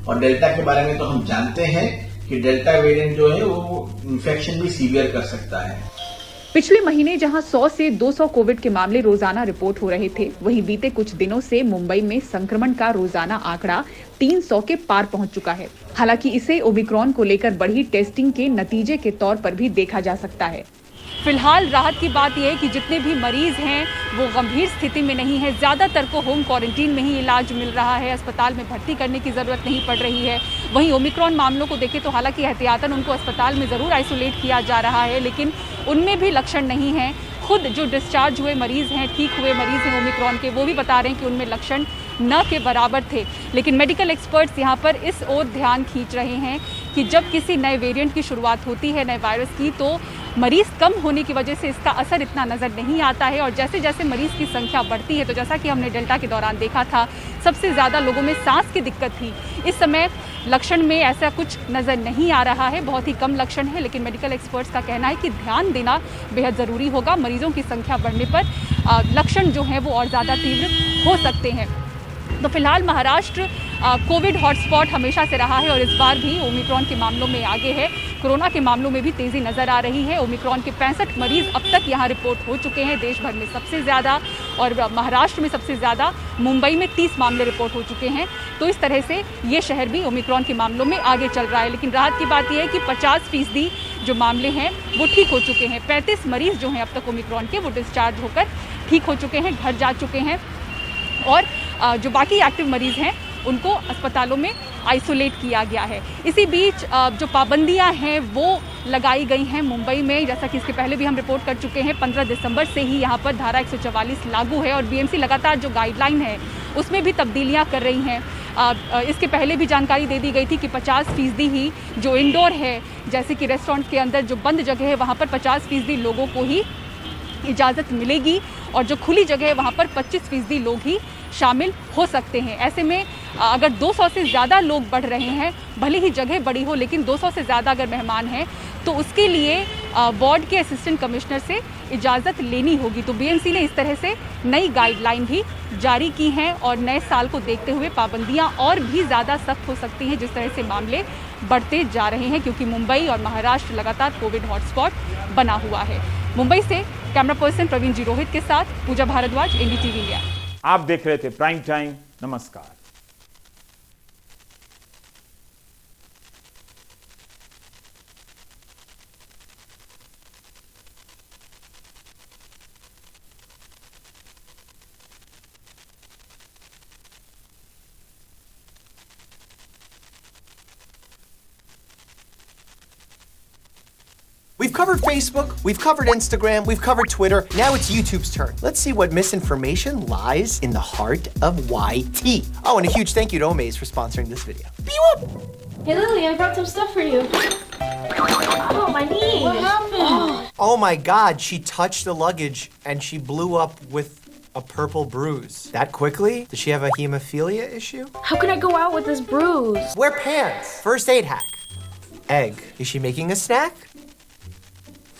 और डेल्टा के बारे में तो हम जानते हैं कि डेल्टा वेरिएंट जो है वो इन्फेक्शन भी सीवियर कर सकता है। पिछले महीने जहां 100 से 200 कोविड के मामले रोजाना रिपोर्ट हो रहे थे, वहीं बीते कुछ दिनों से मुंबई में संक्रमण का रोजाना आंकड़ा 300 के पार पहुंच चुका है। हालांकि इसे ओमिक्रॉन को लेकर बढ़ी टेस्टिंग के नतीजे के तौर पर भी देखा जा सकता है। फिलहाल राहत की बात यह है कि जितने भी मरीज हैं वो गंभीर स्थिति में नहीं है। ज़्यादातर को होम क्वारंटीन में ही इलाज मिल रहा है, अस्पताल में भर्ती करने की ज़रूरत नहीं पड़ रही है। वहीं ओमिक्रॉन मामलों को देखें तो हालांकि एहतियातन उनको अस्पताल में ज़रूर आइसोलेट किया जा रहा है, लेकिन उनमें भी लक्षण नहीं हैं। खुद जो डिस्चार्ज हुए मरीज़ हैं, ठीक हुए मरीज़ हैं ओमिक्रॉन के, वो भी बता रहे हैं कि उनमें लक्षण न के बराबर थे। लेकिन मेडिकल एक्सपर्ट्स यहाँ पर इस ओर ध्यान खींच रहे हैं कि जब किसी नए वेरिएंट की शुरुआत होती है, नए वायरस की, तो मरीज़ कम होने की वजह से इसका असर इतना नज़र नहीं आता है। और जैसे जैसे मरीज़ की संख्या बढ़ती है, तो जैसा कि हमने डेल्टा के दौरान देखा था, सबसे ज़्यादा लोगों में सांस की दिक्कत थी। इस समय लक्षण में ऐसा कुछ नज़र नहीं आ रहा है, बहुत ही कम लक्षण है। लेकिन मेडिकल एक्सपर्ट्स का कहना है कि ध्यान देना बेहद ज़रूरी होगा। मरीजों की संख्या बढ़ने पर लक्षण जो हैं वो और ज़्यादा तीव्र हो सकते हैं। तो फिलहाल महाराष्ट्र कोविड हॉटस्पॉट हमेशा से रहा है और इस बार भी ओमिक्रॉन के मामलों में आगे है। कोरोना के मामलों में भी तेज़ी नज़र आ रही है। ओमिक्रॉन के 65 मरीज अब तक यहाँ रिपोर्ट हो चुके हैं, देश भर में सबसे ज़्यादा, और महाराष्ट्र में सबसे ज़्यादा, मुंबई में 30 मामले रिपोर्ट हो चुके हैं। तो इस तरह से ये शहर भी ओमिक्रॉन के मामलों में आगे चल रहा है। लेकिन राहत की बात यह है कि 50% जो मामले हैं वो ठीक हो चुके हैं। 35 मरीज़ जो हैं अब तक ओमिक्रॉन के, वो डिस्चार्ज होकर ठीक हो चुके हैं, घर जा चुके हैं। और जो बाकी एक्टिव मरीज़ हैं उनको अस्पतालों में आइसोलेट किया गया है। इसी बीच जो पाबंदियां हैं वो लगाई गई हैं मुंबई में, जैसा कि इसके पहले भी हम रिपोर्ट कर चुके हैं। 15 दिसंबर से ही यहाँ पर धारा 144 लागू है और बीएमसी लगातार जो गाइडलाइन है उसमें भी तब्दीलियाँ कर रही हैं। इसके पहले भी जानकारी दे दी गई थी कि 50% ही जो इंडोर है, जैसे कि रेस्टोरेंट के अंदर जो बंद जगह है वहाँ पर 50% लोगों को ही इजाज़त मिलेगी, और जो खुली जगह है वहाँ पर 25% लोग ही शामिल हो सकते हैं। ऐसे में अगर 200 से ज़्यादा लोग बढ़ रहे हैं, भले ही जगह बड़ी हो, लेकिन 200 से ज़्यादा अगर मेहमान हैं तो उसके लिए वार्ड के असिस्टेंट कमिश्नर से इजाज़त लेनी होगी। तो बीएमसी ने इस तरह से नई गाइडलाइन भी जारी की हैं और नए साल को देखते हुए पाबंदियां और भी ज़्यादा सख्त हो सकती हैं जिस तरह से मामले बढ़ते जा रहे हैं, क्योंकि मुंबई और महाराष्ट्र लगातार कोविड हॉटस्पॉट बना हुआ है। मुंबई से कैमरा पर्सन प्रवीण जी रोहित के साथ पूजा भारद्वाज, एनडीटीवी इंडिया। आप देख रहे थे प्राइम टाइम। नमस्कार। We've covered Facebook, we've covered Instagram, we've covered Twitter. Now it's YouTube's turn. Let's see what misinformation lies in the heart of YT. Oh, and a huge thank you to Omaze for sponsoring this video. Hey Lily, I brought some stuff for you. Oh, my knee. What happened? Oh my God, she touched the luggage and she blew up with a purple bruise. That quickly? Does she have a hemophilia issue? How can I go out with this bruise? Wear pants. First aid hack. Egg. Is she making a snack?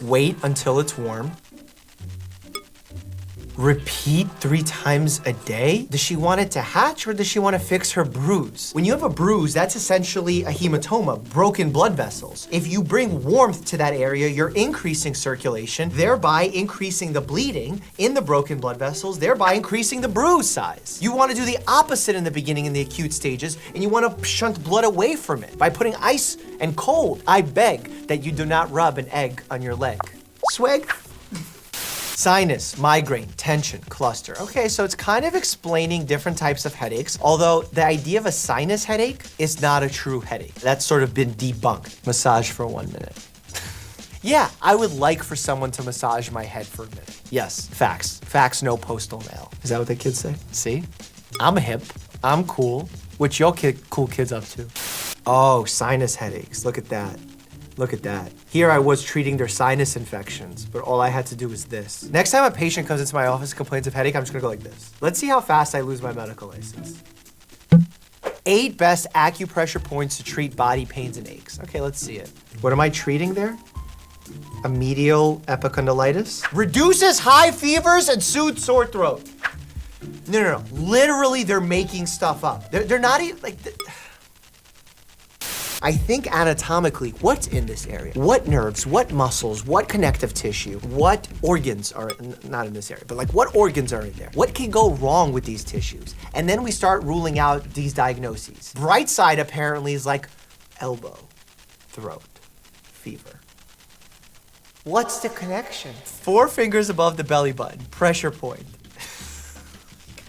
Wait until it's warm. Repeat 3 times a day? Does she want it to hatch or does she want to fix her bruise? When you have a bruise, that's essentially a hematoma, broken blood vessels. If you bring warmth to that area, you're increasing circulation, thereby increasing the bleeding in the broken blood vessels, thereby increasing the bruise size. You want to do the opposite in the beginning in the acute stages, and you want to shunt blood away from it by putting ice and cold. I beg that you do not rub an egg on your leg. Swig? Sinus, migraine, tension, cluster. Okay, so it's kind of explaining different types of headaches, although the idea of a sinus headache is not a true headache. That's sort of been debunked. Massage for 1 minute. Yeah, I would like for someone to massage my head for a minute. Yes, facts. Facts, no postal mail. Is that what the kids say? See? I'm hip. I'm cool. What your cool kids up to? Oh, sinus headaches. Look at that. Look at that. Here I was treating their sinus infections, but all I had to do was this. Next time a patient comes into my office and complains of headache, I'm just gonna go like this. Let's see how fast I lose my medical license. 8 best acupressure points to treat body pains and aches. Okay, let's see it. What am I treating there? A medial epicondylitis? Reduces high fevers and soothes sore throat. No. Literally, they're making stuff up. They're not even, like... I think anatomically, what's in this area? What nerves, what muscles, what connective tissue, what organs are, not in this area, but like what organs are in there? What can go wrong with these tissues? And then we start ruling out these diagnoses. Bright side apparently is like elbow, throat, fever. What's the connection? 4 fingers above the belly button, pressure point.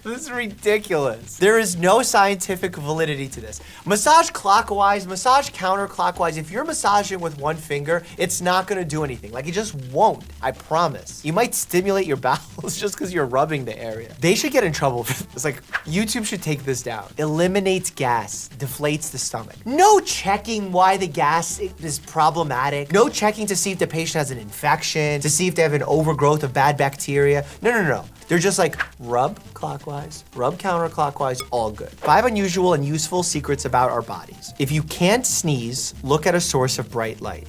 This is ridiculous. There is no scientific validity to this. Massage clockwise, massage counterclockwise. If you're massaging with 1 finger, it's not gonna do anything. Like, it just won't, I promise. You might stimulate your bowels just because you're rubbing the area. They should get in trouble for this. Like, YouTube should take this down. Eliminates gas, deflates the stomach. No checking why the gas is problematic. No checking to see if the patient has an infection, to see if they have an overgrowth of bad bacteria. No. They're just like, rub clockwise, rub counterclockwise, all good. 5 unusual and useful secrets about our bodies. If you can't sneeze, look at a source of bright light.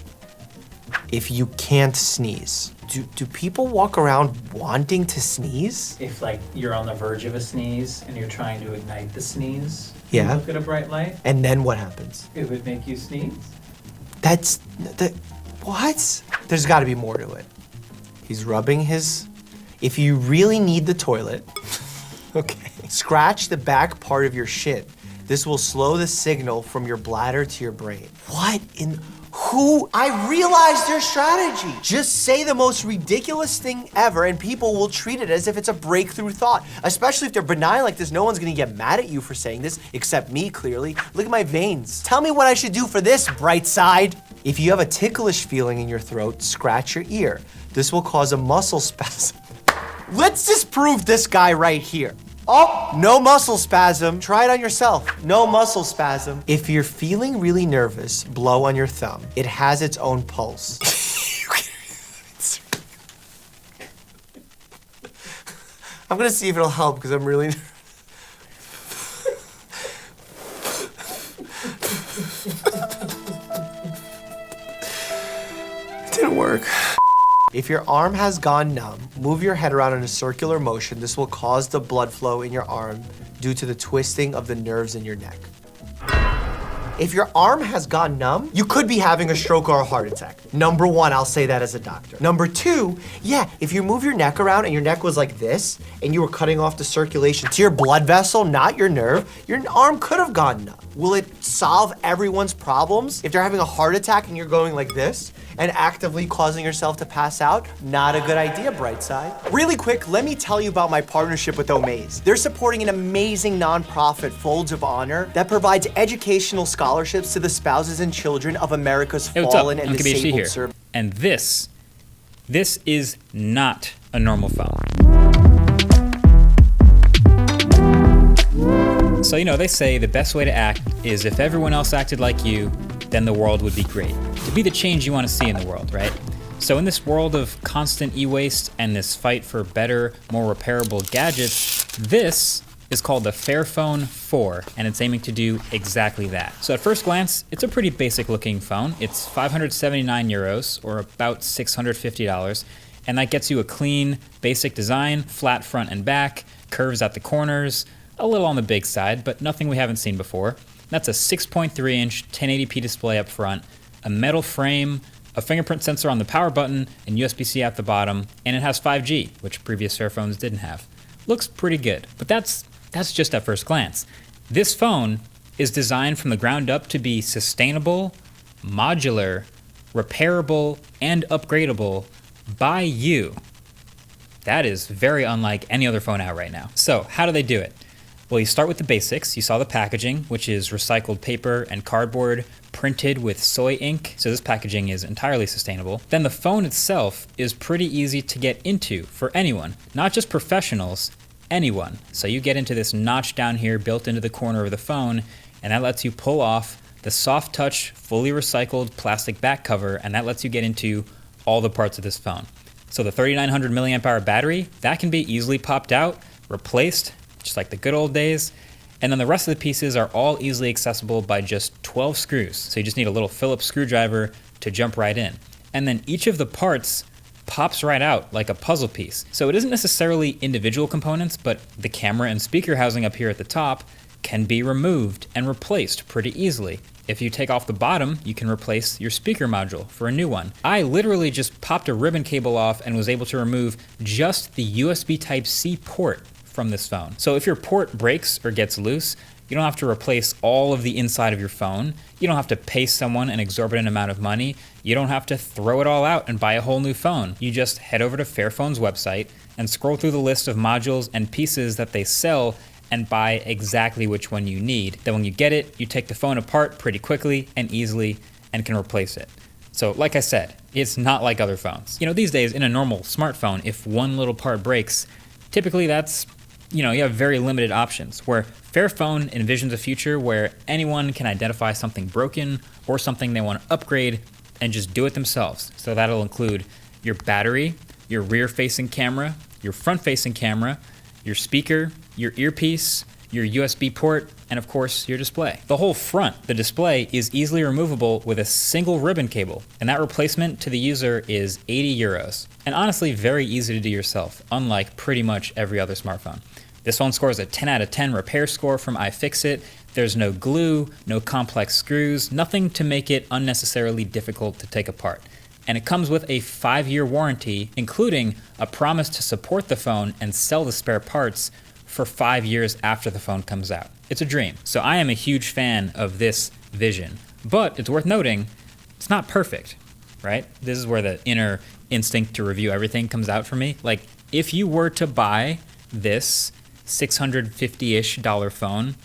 If you can't sneeze, do people walk around wanting to sneeze? If like you're on the verge of a sneeze and you're trying to ignite the sneeze, Yeah. you look at a bright light, And then what happens? it would make you sneeze. What? There's gotta be more to it. He's rubbing his... If you really need the toilet, okay, scratch the back part of your shin. This will slow the signal from your bladder to your brain. What in... Who? I realized their strategy. Just say the most ridiculous thing ever and people will treat it as if it's a breakthrough thought. Especially if they're benign like this, no one's gonna get mad at you for saying this, except me, clearly. Look at my veins. Tell me what I should do for this, bright side. If you have a ticklish feeling in your throat, scratch your ear. This will cause a muscle spasm. Let's disprove this guy right here. Oh, no muscle spasm. Try it on yourself. No muscle spasm. If you're feeling really nervous, blow on your thumb. It has its own pulse. I'm gonna see if it'll help because I'm really nervous. It didn't work. If your arm has gone numb, move your head around in a circular motion. This will cause the blood flow in your arm due to the twisting of the nerves in your neck. If your arm has gone numb, you could be having a stroke or a heart attack. Number 1, I'll say that as a doctor. Number 2, yeah, if you move your neck around and your neck was like this, and you were cutting off the circulation to your blood vessel, not your nerve, your arm could have gone numb. Will it solve everyone's problems? If they're having a heart attack and you're going like this and actively causing yourself to pass out, not a good idea, Brightside. Really quick, let me tell you about my partnership with Omaze. They're supporting an amazing nonprofit, Folds of Honor, that provides educational scholarships to the spouses and children of America's fallen and disabled servants. And this is not a normal phone. So, you know, they say the best way to act is if everyone else acted like you, then the world would be great. To be the change you want to see in the world, right? So in this world of constant e-waste and this fight for better, more repairable gadgets, this is called the Fairphone 4, and it's aiming to do exactly that. So at first glance, it's a pretty basic looking phone. It's 579 euros, or about $650, and that gets you a clean, basic design, flat front and back, curves at the corners, a little on the big side, but nothing we haven't seen before. That's a 6.3-inch 1080p display up front, a metal frame, a fingerprint sensor on the power button, and USB-C at the bottom, and it has 5G, which previous Fairphones didn't have. Looks pretty good, but that's just at first glance. This phone is designed from the ground up to be sustainable, modular, repairable, and upgradable by you. That is very unlike any other phone out right now. So how do they do it? Well, you start with the basics. You saw the packaging, which is recycled paper and cardboard printed with soy ink. So this packaging is entirely sustainable. Then the phone itself is pretty easy to get into for anyone, not just professionals, anyone. So you get into this notch down here built into the corner of the phone, and that lets you pull off the soft touch, fully recycled plastic back cover, and that lets you get into all the parts of this phone. So the 3900 milliamp hour battery, that can be easily popped out, replaced, just like the good old days. And then the rest of the pieces are all easily accessible by just 12 screws. So you just need a little Phillips screwdriver to jump right in. And then each of the parts pops right out like a puzzle piece. So it isn't necessarily individual components, but the camera and speaker housing up here at the top can be removed and replaced pretty easily. If you take off the bottom, you can replace your speaker module for a new one. I literally just popped a ribbon cable off and was able to remove just the USB Type-C port from this phone. So if your port breaks or gets loose, you don't have to replace all of the inside of your phone. You don't have to pay someone an exorbitant amount of money. You don't have to throw it all out and buy a whole new phone. You just head over to Fairphone's website and scroll through the list of modules and pieces that they sell and buy exactly which one you need. Then when you get it, you take the phone apart pretty quickly and easily and can replace it. So like I said, it's not like other phones. You know, these days in a normal smartphone, if one little part breaks, typically that's, you have very limited options, where Fairphone envisions a future where anyone can identify something broken or something they want to upgrade and just do it themselves. So that'll include your battery, your rear-facing camera, your front-facing camera, your speaker, your earpiece, your USB port, and of course, your display. The whole front, the display, is easily removable with a single ribbon cable, and that replacement to the user is 80 euros. And honestly, very easy to do yourself, unlike pretty much every other smartphone. This phone scores a 10 out of 10 repair score from iFixit. There's no glue, no complex screws, nothing to make it unnecessarily difficult to take apart. And it comes with a 5-year warranty, including a promise to support the phone and sell the spare parts for 5 years after the phone comes out. It's a dream. So I am a huge fan of this vision. But it's worth noting, it's not perfect, right? This is where the inner instinct to review everything comes out for me. Like, if you were to buy this $650-ish phone,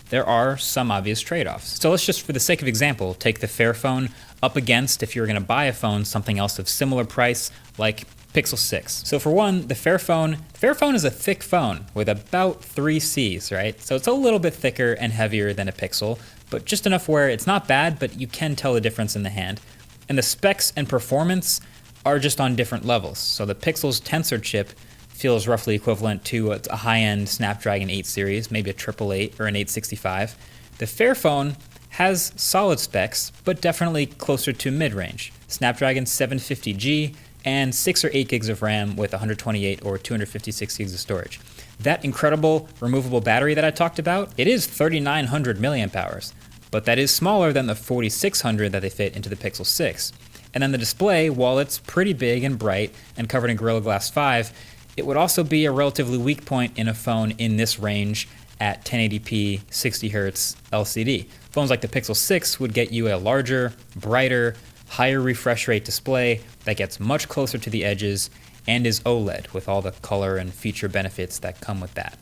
there are some obvious trade-offs. So let's just, for the sake of example, take the Fairphone up against, if you're gonna buy a phone, something else of similar price, like Pixel 6. So for one, the Fairphone is a thick phone with about 3 Cs, right? So it's a little bit thicker and heavier than a Pixel, but just enough where it's not bad, but you can tell the difference in the hand. And the specs and performance are just on different levels. So the Pixel's Tensor chip feels roughly equivalent to a high-end Snapdragon 8 series, maybe a 888 or an 865. The Fairphone has solid specs, but definitely closer to mid-range. Snapdragon 750G and 6 or 8 gigs of RAM with 128 or 256 gigs of storage. That incredible removable battery that I talked about, it is 3900 milliamp hours, but that is smaller than the 4600 that they fit into the Pixel 6. And then the display, while it's pretty big and bright and covered in Gorilla Glass 5, it would also be a relatively weak point in a phone in this range at 1080p 60Hz LCD. Phones like the Pixel 6 would get you a larger, brighter, higher refresh rate display that gets much closer to the edges and is OLED with all the color and feature benefits that come with that.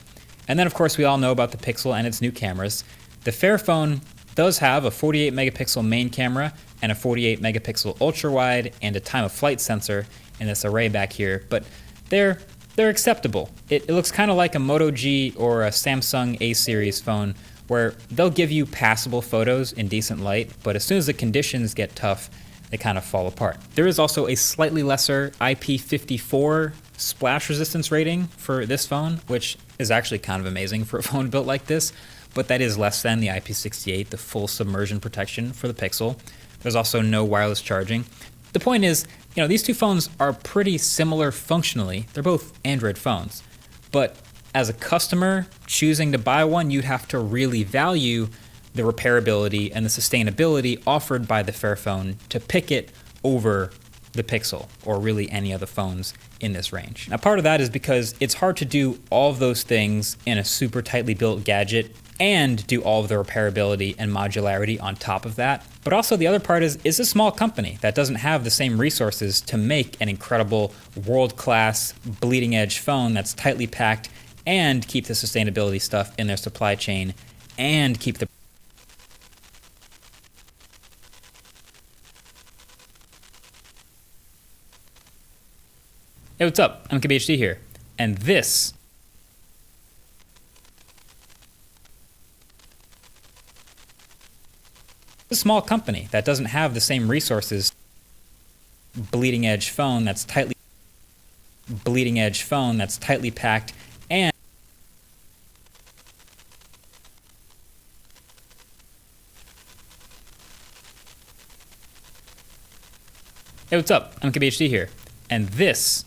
And then of course we all know about the Pixel and its new cameras. The Fairphone does have a 48 megapixel main camera and a 48 megapixel ultra wide and a time of flight sensor in this array back here, but they're acceptable. It looks kind of like a Moto G or a Samsung A series phone where they'll give you passable photos in decent light, but as soon as the conditions get tough, they kind of fall apart. There is also a slightly lesser IP54 splash resistance rating for this phone, which is actually kind of amazing for a phone built like this, but that is less than the IP68, the full submersion protection for the Pixel. There's also no wireless charging. The point is, these two phones are pretty similar functionally. They're both Android phones. But as a customer choosing to buy one, you'd have to really value the repairability and the sustainability offered by the Fairphone to pick it over the Pixel or really any of the phones in this range. Now, part of that is because it's hard to do all of those things in a super tightly built gadget and do all of the repairability and modularity on top of that. But also the other part is it's a small company that doesn't have the same resources to make an incredible world-class bleeding edge phone that's tightly packed and keep the sustainability stuff in their supply chain and keep the Hey, what's up? I'm KBHD here, and this is a small company that doesn't have the same resources. Bleeding edge phone that's tightly packed and Hey, what's up? I'm KBHD here, and this